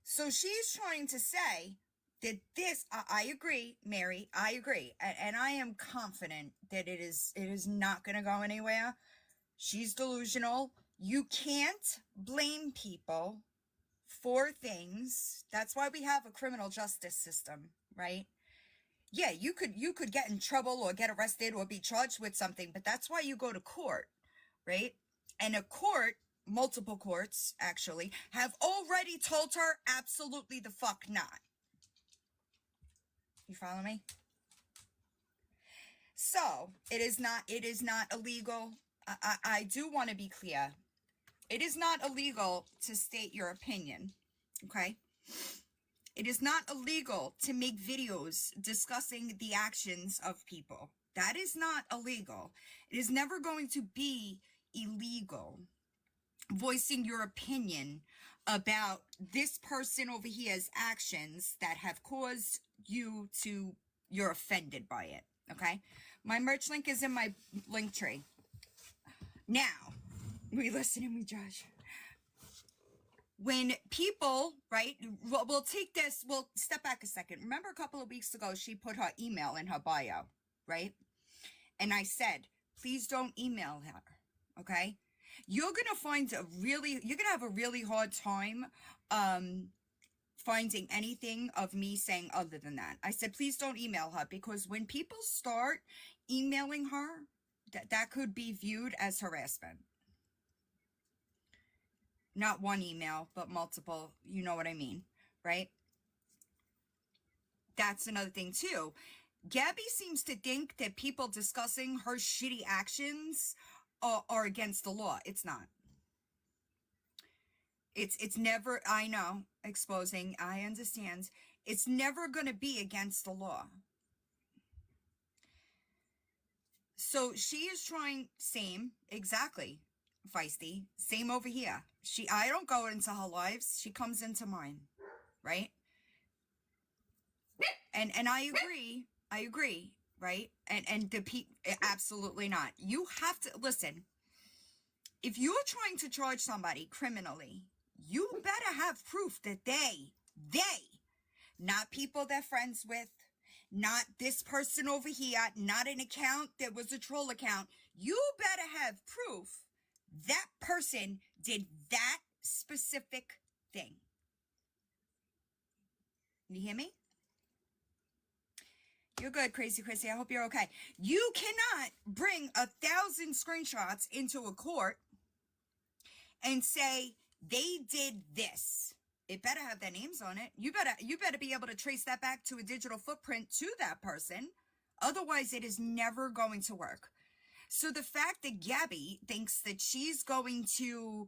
So she's trying to say that this, I agree, Mary, I agree. And I am confident that it is not going to go anywhere. She's delusional. You can't blame people for things. That's why we have a criminal justice system, right? Yeah, you could get in trouble or get arrested or be charged with something, but that's why you go to court, right? And a court, multiple courts actually, have already told her absolutely the fuck not. You follow me? So it is not illegal. I do want to be clear. It is not illegal to state your opinion. Okay? It is not illegal to make videos discussing the actions of people. That is not illegal. It is never going to be illegal voicing your opinion about this person over here's actions that have caused you're offended by it. Okay? My merch link is in my link tree. Now, we listen and we judge. When people, right, we'll take this, we'll step back a second. Remember a couple of weeks ago, she put her email in her bio, right? And I said, please don't email her, okay? You're going to have a really hard time finding anything of me saying other than that. I said, please don't email her, because when people start emailing her, that could be viewed as harassment. Not one email, but multiple. You know what I mean, right? That's another thing too. Gabby seems to think that people discussing her shitty actions are against the law. It's not. It's never, I know, exposing, I understand. It's never going to be against the law. So she is trying, same, exactly, Feisty, same over here. I don't go into her lives, she comes into mine, right? And I agree, right? And the absolutely not. You have to, listen, if you're trying to charge somebody criminally, you better have proof that they, not people they're friends with, not this person over here, not an account that was a troll account. You better have proof that person did that specific thing. You hear me? You're good, Crazy Chrissy. I hope you're okay. You cannot bring 1,000 screenshots into a court and say they did this. It better have their names on it. You better be able to trace that back to a digital footprint to that person. Otherwise, it is never going to work. So the fact that Gabby thinks that she's going to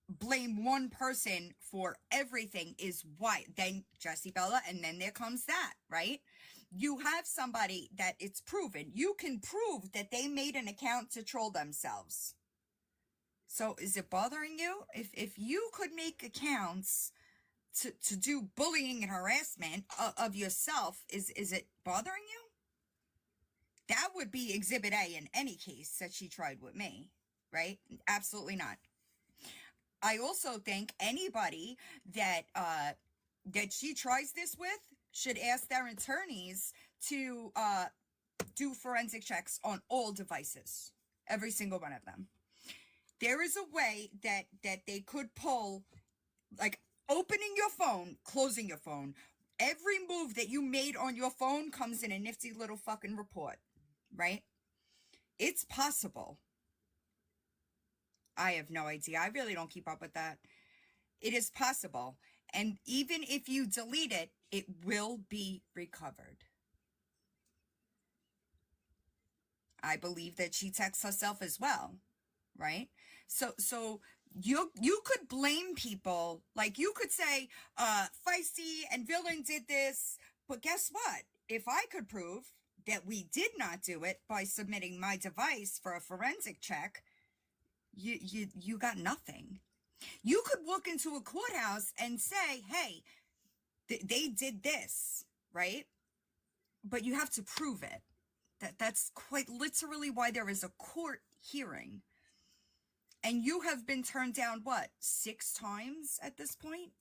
blame one person for everything is why. Then Jessie Bella, and then there comes that, right? You have somebody that it's proven. You can prove that they made an account to troll themselves. So is it bothering you? If you could make accounts to do bullying and harassment of yourself, is it bothering you? That would be exhibit A in any case that she tried with me, right? Absolutely not. I also think anybody that that she tries this with should ask their attorneys to do forensic checks on all devices, every single one of them. There is a way that they could pull, like opening your phone, closing your phone. Every move that you made on your phone comes in a nifty little fucking report, right? It's possible. I have no idea. I really don't keep up with that. It is possible. And even if you delete it, it will be recovered. I believe that she texts herself as well, right? So you could blame people, like you could say Feisty and Villain did this, but guess what? If I could prove that we did not do it by submitting my device for a forensic check, you got nothing. You could walk into a courthouse and say, hey, they did this, right? But you have to prove it. That's quite literally why there is a court hearing. And you have been turned down, what, 6 times at this point?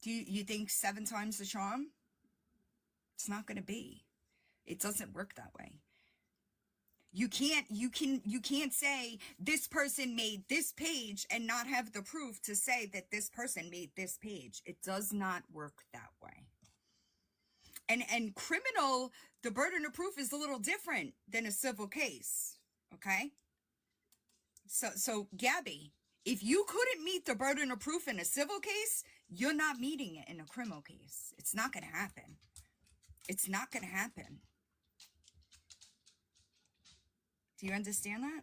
Do you think 7 times the charm? It's not going to be. It doesn't work that way. You can't say this person made this page and not have the proof to say that this person made this page. It does not work that way. And criminal, the burden of proof is a little different than a civil case. Okay? So Gabby, if you couldn't meet the burden of proof in a civil case, you're not meeting it in a criminal case. It's not going to happen. It's not going to happen. Do you understand that?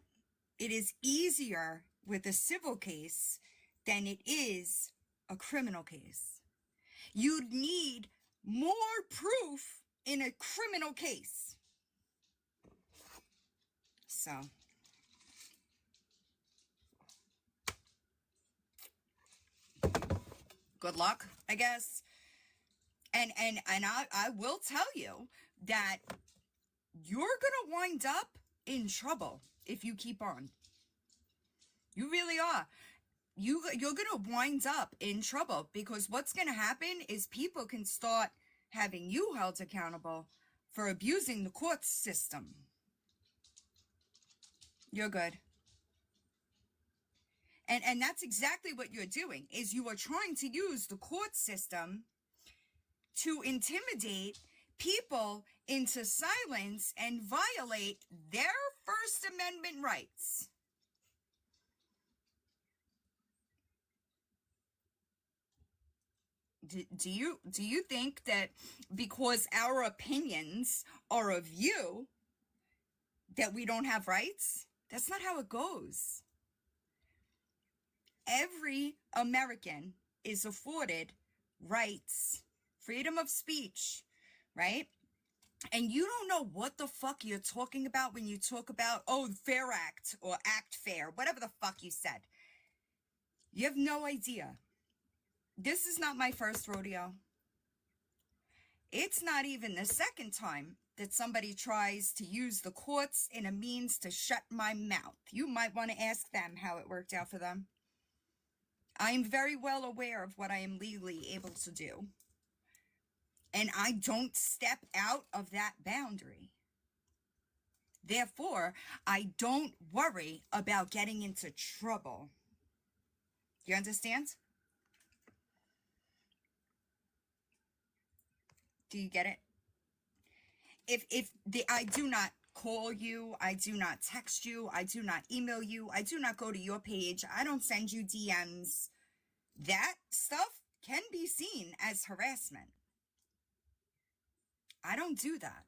It is easier with a civil case than it is a criminal case. You'd need more proof in a criminal case. So, good luck, I guess. And I will tell you that you're gonna wind up in trouble if you keep on. You really are. You're gonna wind up in trouble, because what's gonna happen is people can start having you held accountable for abusing the court system. You're good. And that's exactly what you're doing, is you are trying to use the court system to intimidate people into silence and violate their First Amendment rights. Do you think that because our opinions are of you that we don't have rights? That's not how it goes. Every American is afforded rights, freedom of speech, right? And you don't know what the fuck you're talking about when you talk about, oh, Fair Act or Act Fair, whatever the fuck you said. You have no idea. This is not my first rodeo. It's not even the second time that somebody tries to use the courts in a means to shut my mouth. You might want to ask them how it worked out for them. I am very well aware of what I am legally able to do. And I don't step out of that boundary. Therefore, I don't worry about getting into trouble. You understand? Do you get it? I do not call you, I do not text you, I do not email you, I do not go to your page, I don't send you DMs. That stuff can be seen as harassment. I don't do that.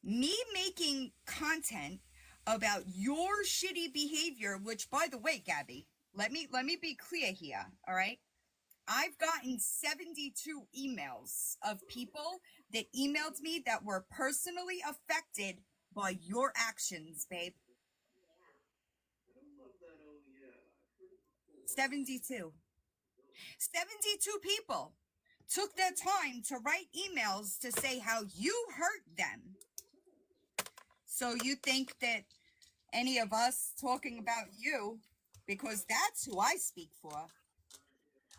Me making content about your shitty behavior, which, by the way, Gabby, let me be clear here, all right? I've gotten 72 emails of people that emailed me that were personally affected by your actions, babe. 72. 72 people took their time to write emails to say how you hurt them. So you think that any of us talking about you, because that's who I speak for.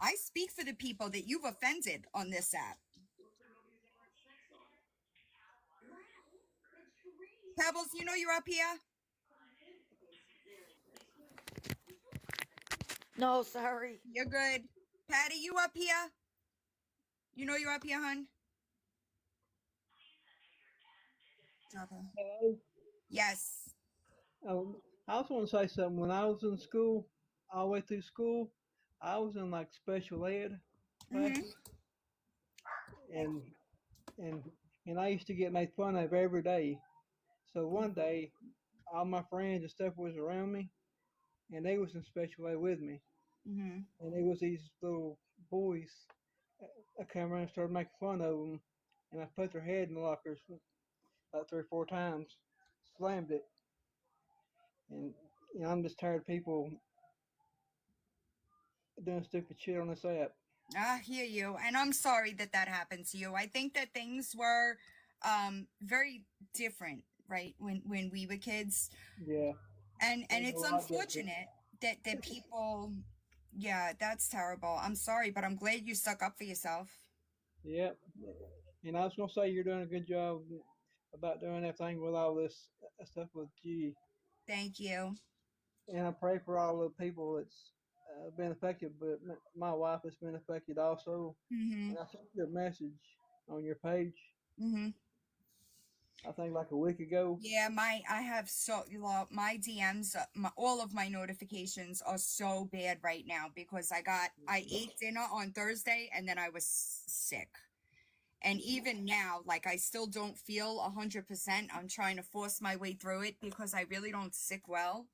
I speak for the people that you've offended on this app. Pebbles, you know you're up here? No, sorry. You're good. Patty, you up here? You know you're up here, hun? Drop her. Hello. Yes. I was going to say something. When I was in school, all the way through school, I was in like special ed Mm-hmm. classes, and and and I used to get made fun of every day. So one day, all my friends and stuff was around me, and they was in special ed with me, Mm-hmm. and it was these little boys. I came around and started making fun of them, and I put their head in the lockers about 3 or 4 times, slammed it, and I'm just tired of people doing stupid shit on this app. I hear you, and I'm sorry that that happened to you. I think that things were very different, right, when we were kids, Yeah, and it's a it's lot different. unfortunate that people, yeah, that's terrible. I'm sorry, but I'm glad you stuck up for yourself. Yep. And I was gonna say you're doing a good job about doing everything with all this stuff with G. Thank you. And I pray for all the people that's been affected, but my wife has been affected also. Mm-hmm. And I sent you a message on your page, Mm-hmm. I think like a week ago. Yeah, I have my DMs, all of my notifications are so bad right now because I ate dinner on Thursday and then I was sick. And even now, like, I still don't feel 100%. I'm trying to force my way through it because I really don't sick well.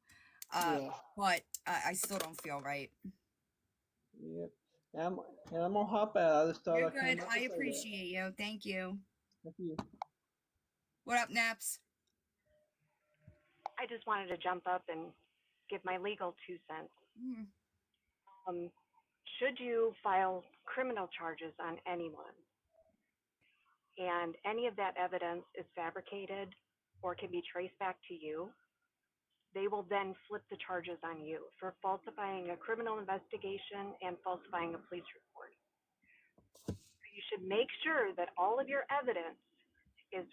Yeah. But I still don't feel right. Yep. And I'm gonna hop out. I just thought You're I'd come good. up I and say that. appreciate you. Thank you. Thank you. What up, Naps? I just wanted to jump up and give my legal 2 cents. Mm. Should you file criminal charges on anyone and any of that evidence is fabricated or can be traced back to you, they will then flip the charges on you for falsifying a criminal investigation and falsifying a police report. You should make sure that all of your evidence is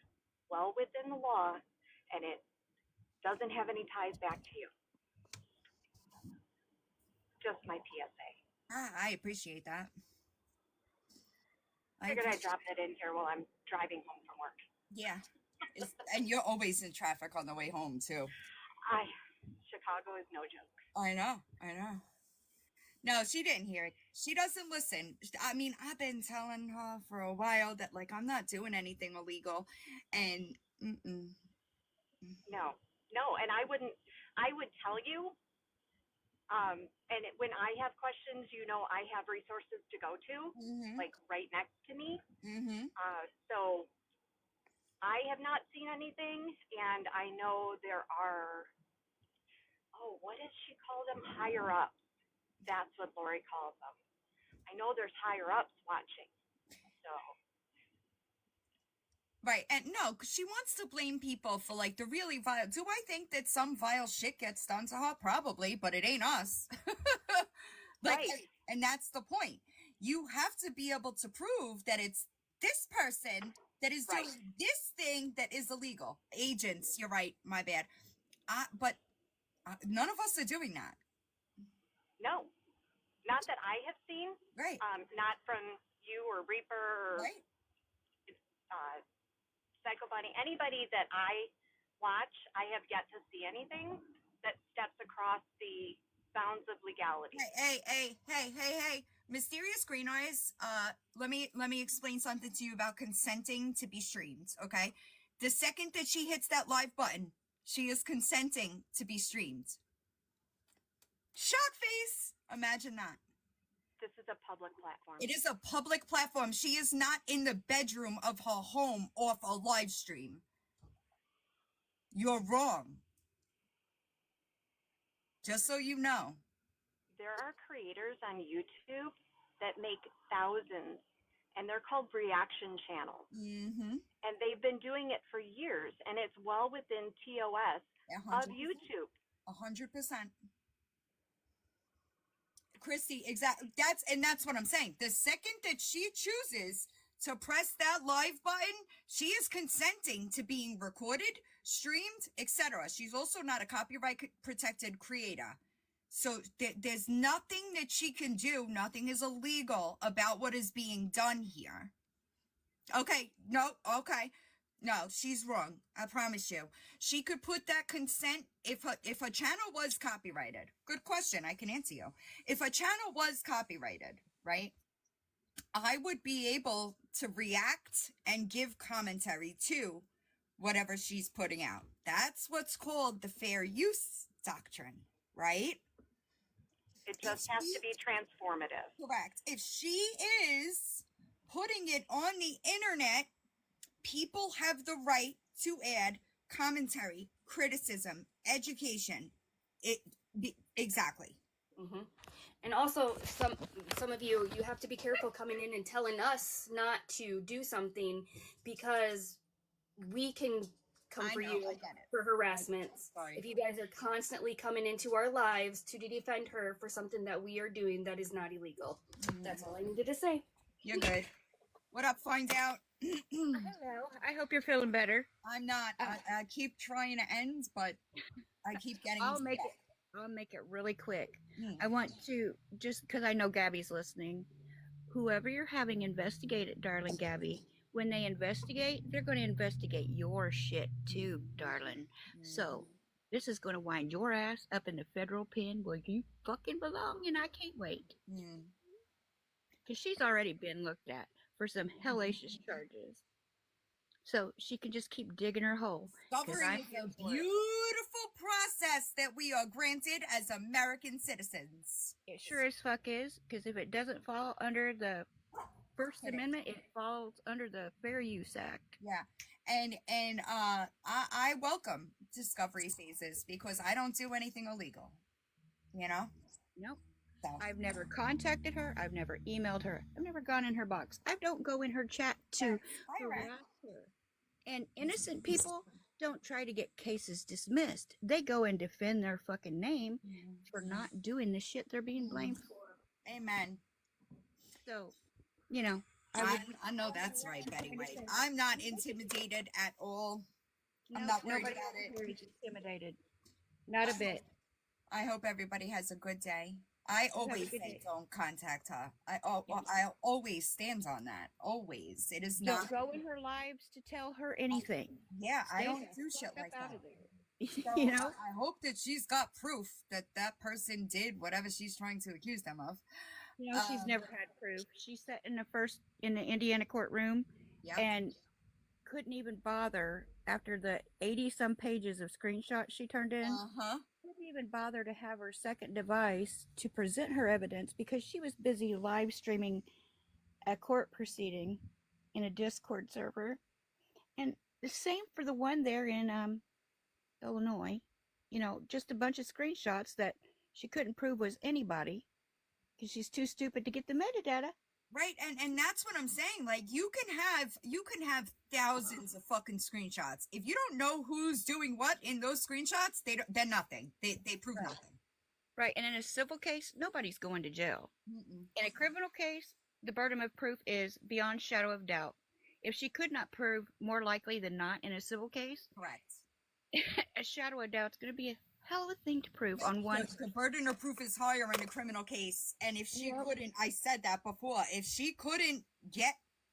well within the law and it doesn't have any ties back to you. Just my PSA. I appreciate that. Figured I'd drop that in here while I'm driving home from work. Yeah. And you're always in traffic on the way home, too. Chicago is no joke. I know. No, she didn't hear it. She doesn't listen. I mean, I've been telling her for a while that, like, I'm not doing anything illegal. And, No, and I would tell you, and when I have questions, I have resources to go to, like right next to me. So I have not seen anything, and I know there are, what does she call them? Higher ups. That's what Lori calls them. I know there's higher ups watching. So. Right, and no, because she wants to blame people for, like, the really vile. Do I think that some vile shit gets done to her? Probably, but it ain't us. Like, Right. and that's the point. You have to be able to prove that it's this person that is doing this thing that is illegal. Agents, you're right, my bad. But none of us are doing that. No, not that I have seen. Right. Not from you or Reaper or Psycho Bunny. Anybody that I watch, I have yet to see anything that steps across the bounds of legality. Hey, Mysterious Green Eyes, let me explain something to you about consenting to be streamed, okay? The second that she hits that live button, she is consenting to be streamed. Shock face! Imagine that. This is a public platform. It is a public platform. She is not in the bedroom of her home off a live stream. You're wrong. Just so you know. there are creators on YouTube that make thousands, and they're called reaction channels. Mm-hmm. And they've been doing it for years, and it's well within TOS of 100%. YouTube. 100%. Christy, exactly. That's what I'm saying. The second that she chooses to press that live button, she is consenting to being recorded, streamed, etc. She's also not a copyright protected creator. So there's nothing that she can do. Nothing is illegal about what is being done here. Okay. No. Okay. No, she's wrong. I promise you. She could put that consent if a channel was copyrighted. Good question. I can answer you. If a channel was copyrighted, right? I would be able to react and give commentary to whatever she's putting out. That's what's called the fair use doctrine, right? It just has to be transformative. Correct. If she is putting it on the internet, people have the right to add commentary, criticism, education. Exactly. Hmm. And also, some of you have to be careful coming in and telling us not to do something, because we can come for you for harassment. If you guys are constantly coming into our lives to defend her for something that we are doing that is not illegal. That's all I needed to say. You're good. What up, Find Out? Hello. I hope you're feeling better. I'm not. I keep trying to end, but I keep getting. I'll make it really quick. I want to, just because I know Gabby's listening, whoever you're having investigate it, darling Gabby, when they investigate, they're going to investigate your shit too, darling. So this is going to wind your ass up in the federal pen where you fucking belong, and I can't wait. Because she's already been looked at for some hellacious charges. So she can just keep digging her hole. Discovery is a beautiful process that we are granted as American citizens. It sure as fuck is, because if it doesn't fall under the First Amendment, it falls under the Fair Use Act. Yeah. And I welcome discovery phases because I don't do anything illegal. You know? Nope. So. I've never contacted her. I've never emailed her. I've never gone in her box. I don't go in her chat to harass her. And innocent people don't try to get cases dismissed. They go and defend their fucking name for not doing the shit they're being blamed for. Amen. So, you know. I know that's right, Betty White. I'm not intimidated at all. I'm not worried about it. Intimidated. Not a bit. I hope everybody has a good day. I always say don't contact her. I always stand on that. Always. It is not. Don't go in her lives to tell her anything. Yeah, I don't do shit like that. So You know? I hope that she's got proof that that person did whatever she's trying to accuse them of. You know, she's never had proof. She sat in the Indiana courtroom and couldn't even bother after the 80-some pages of screenshots she turned in. Couldn't even bother to have her second device to present her evidence because she was busy live streaming a court proceeding in a Discord server. And the same for the one there in Illinois. You know, just a bunch of screenshots that she couldn't prove was anybody because she's too stupid to get the metadata. Right, and that's what I'm saying. Like you can have thousands of fucking screenshots. If you don't know who's doing what in those screenshots, they're nothing. They prove nothing. Right, and in a civil case, nobody's going to jail. In a criminal case, the burden of proof is beyond shadow of doubt. If she could not prove, more likely than not, in a civil case, correct. A shadow of doubt is going to be a hell of a thing to prove on one. The burden of proof is higher in a criminal case, and if she couldn't, I said that before, if she couldn't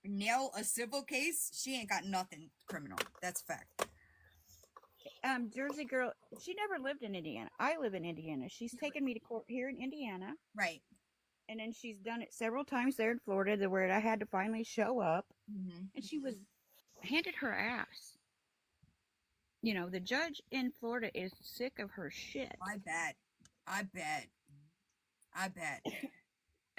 nail a civil case, she ain't got nothing criminal. That's a fact. Jersey girl, she never lived in Indiana. I live in Indiana. She's taken me to court here in Indiana. Right. And then she's done it several times there in Florida, where I had to finally show up. And she was handed her ass. You know, the judge in Florida is sick of her shit. I bet. I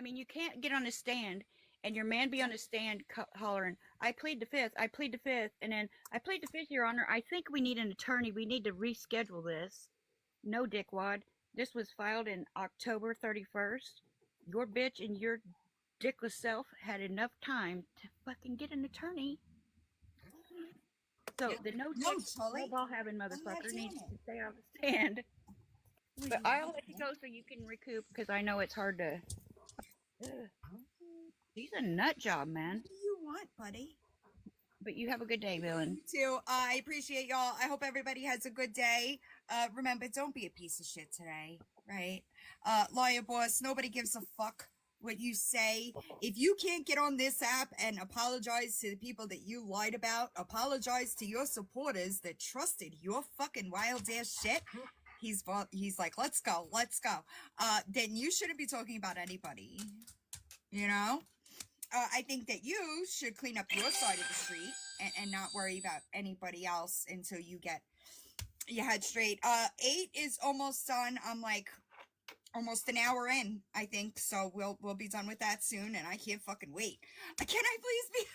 mean, you can't get on a stand and your man be on a stand hollering, I plead the fifth, and then, I plead the fifth, Your Honor, I think we need an attorney, we need to reschedule this. No, dickwad. This was filed in October 31st. Your bitch and your dickless self had enough time to fucking get an attorney. So the no dick, no ball having motherfucker needs to stay on the stand. But I'll let you go so you can recoup because I know it's hard to. He's a nut job, man. What do you want, buddy? But you have a good day, Villain. Too. I appreciate y'all. I hope everybody has a good day. Remember, don't be a piece of shit today, right? Lawyer boss, nobody gives a fuck what you say. If you can't get on this app and apologize to the people that you lied about, apologize to your supporters that trusted your fucking wild ass shit. He's like, let's go. Then you shouldn't be talking about anybody, you know? I think that you should clean up your side of the street and not worry about anybody else until you get your head straight. 8 is almost done. I'm like almost an hour in, I think. So we'll be done with that soon, and I can't fucking wait. Can I please be?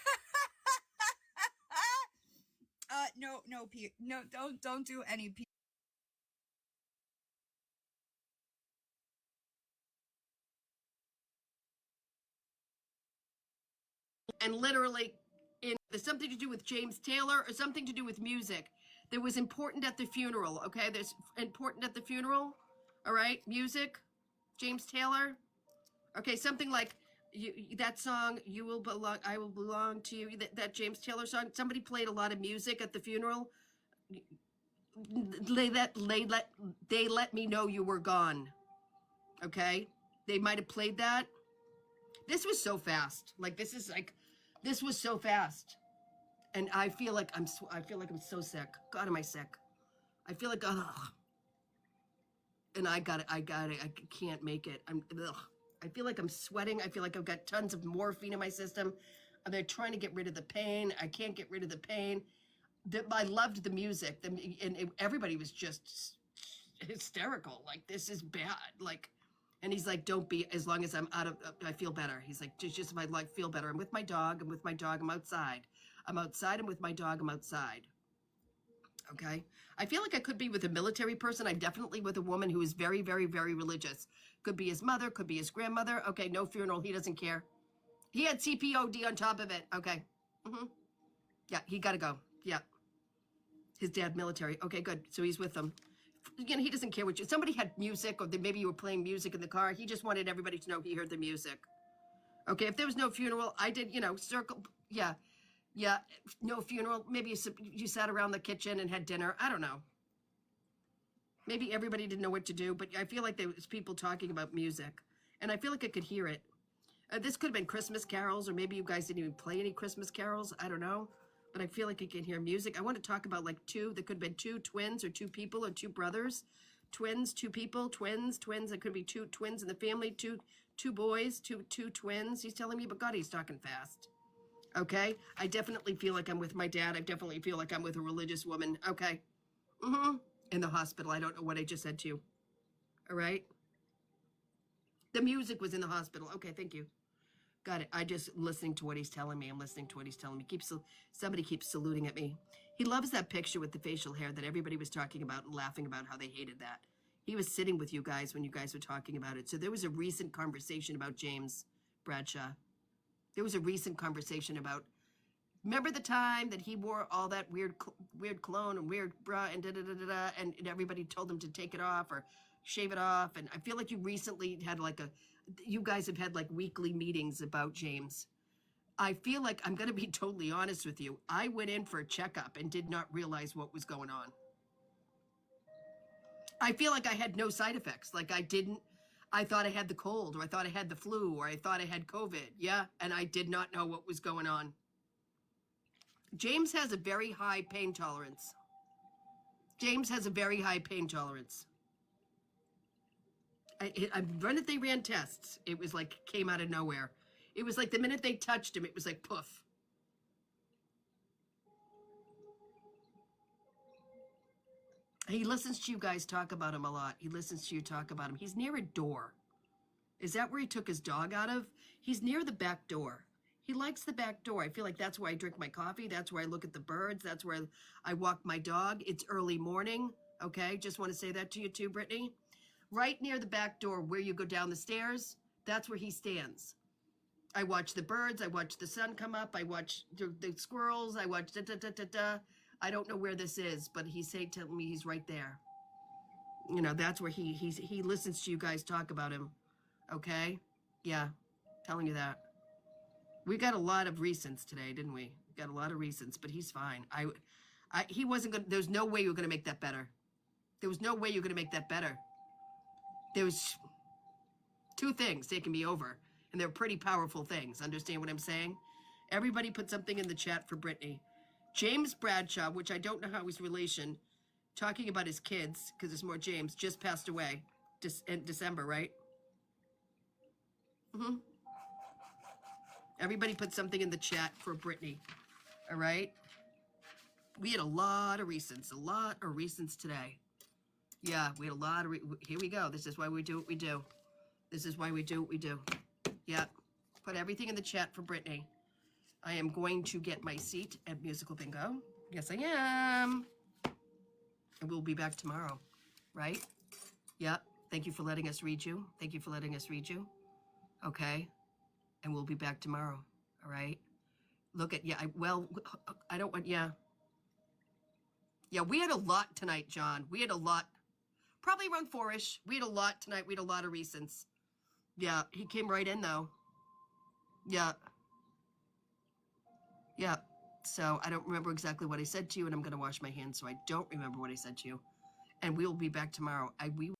No, don't do any. And literally, there's something to do with James Taylor or something to do with music. There was important at the funeral, okay? There's important at the funeral, all right? Music, James Taylor. Okay, something like that song, You Will Belong, I Will Belong to You, that James Taylor song. Somebody played a lot of music at the funeral. They let me know you were gone, okay? They might have played that. This was so fast. This was so fast. And I feel like I'm so sick. God, am I sick? I feel like, ugh. And I got it. I can't make it. I feel like I'm sweating. I feel like I've got tons of morphine in my system. They're trying to get rid of the pain. I can't get rid of the pain. I loved the music. Everybody was just hysterical. Like, this is bad. Like, and he's like, don't be, as long as I'm I feel better. He's like, just if I feel better. I'm with my dog. I'm outside. I'm with my dog. I'm outside. Okay. I feel like I could be with a military person. I'm definitely with a woman who is very, very, very religious. Could be his mother, could be his grandmother. Okay. No funeral. He doesn't care. He had CPOD on top of it. Okay. Yeah. He got to go. Yeah. His dad, military. Okay, good. So he's with them. Again, he doesn't care somebody had music, or maybe you were playing music in the car. He just wanted everybody to know he heard the music. Okay, if there was no funeral, I did, circle. Yeah, no funeral. Maybe you sat around the kitchen and had dinner. I don't know. Maybe everybody didn't know what to do, but I feel like there was people talking about music, and I feel like I could hear it. This could have been Christmas carols, or maybe you guys didn't even play any Christmas carols. I don't know. But I feel like I can hear music. I want to talk about there could have been 2 twins or 2 people or 2 brothers. Twins, 2 people, twins. There could be 2 twins in the family, two boys, two twins. He's telling me, but God, he's talking fast. Okay? I definitely feel like I'm with my dad. I definitely feel like I'm with a religious woman. Okay. In the hospital. I don't know what I just said to you. All right? The music was in the hospital. Okay, thank you. Got it. I just listening to what he's telling me. I'm listening to what he's telling me. Somebody keeps saluting at me. He loves that picture with the facial hair that everybody was talking about and laughing about how they hated that. He was sitting with you guys when you guys were talking about it. So there was a recent conversation about James Bradshaw. There was a recent conversation about, remember the time that he wore all that weird cologne and weird bra and da-da-da-da-da, and everybody told him to take it off or shave it off. And I feel like you recently had you guys have had weekly meetings about James. I feel like, I'm going to be totally honest with you. I went in for a checkup and did not realize what was going on. I feel like I had no side effects. I thought I had the cold, or I thought I had the flu, or I thought I had COVID. Yeah. And I did not know what was going on. James has a very high pain tolerance. They ran tests. It was came out of nowhere. It was the minute they touched him, it was poof. He listens to you guys talk about him a lot. He listens to you talk about him. He's near a door. Is that where he took his dog out of? He's near the back door. He likes the back door. I feel like that's where I drink my coffee. That's where I look at the birds. That's where I walk my dog. It's early morning. Okay, just want to say that to you too, Brittany. right near the back door where you go down the stairs. That's where he stands. I watch the birds. I watch the sun come up. I watch the squirrels. I watch da-da-da-da-da. I don't know where this is, but he's telling me he's right there. You know, that's where he listens to you guys talk about him. Okay? Yeah, telling you that. We got a lot of recents today, didn't we? Got a lot of recents, but he's fine. He wasn't gonna. There's no way you were gonna make that better. There was no way you were gonna make that better. There was 2 things taking me over, and they're pretty powerful things. Understand what I'm saying? Everybody put something in the chat for Brittany. James Bradshaw, which I don't know how he's relation, talking about his kids, because there's more James, just passed away in December, right? Mm-hmm. Everybody put something in the chat for Brittany. All right? We had a lot of recents today. Yeah, we had a lot of, here we go. This is why we do what we do. This is why we do what we do. Yep. Put everything in the chat for Brittany. I am going to get my seat at Musical Bingo. Yes, I am. And we'll be back tomorrow, right? Yep. Thank you for letting us read you. Thank you for letting us read you. Okay. And we'll be back tomorrow. All right. Look at, yeah, I don't want, yeah. Yeah, we had a lot tonight, John. We had a lot. Probably around 4-ish. We had a lot tonight. We had a lot of recents. Yeah, he came right in, though. Yeah. Yeah. So I don't remember exactly what I said to you, and I'm going to wash my hands, so I don't remember what I said to you. And we will be back tomorrow. We will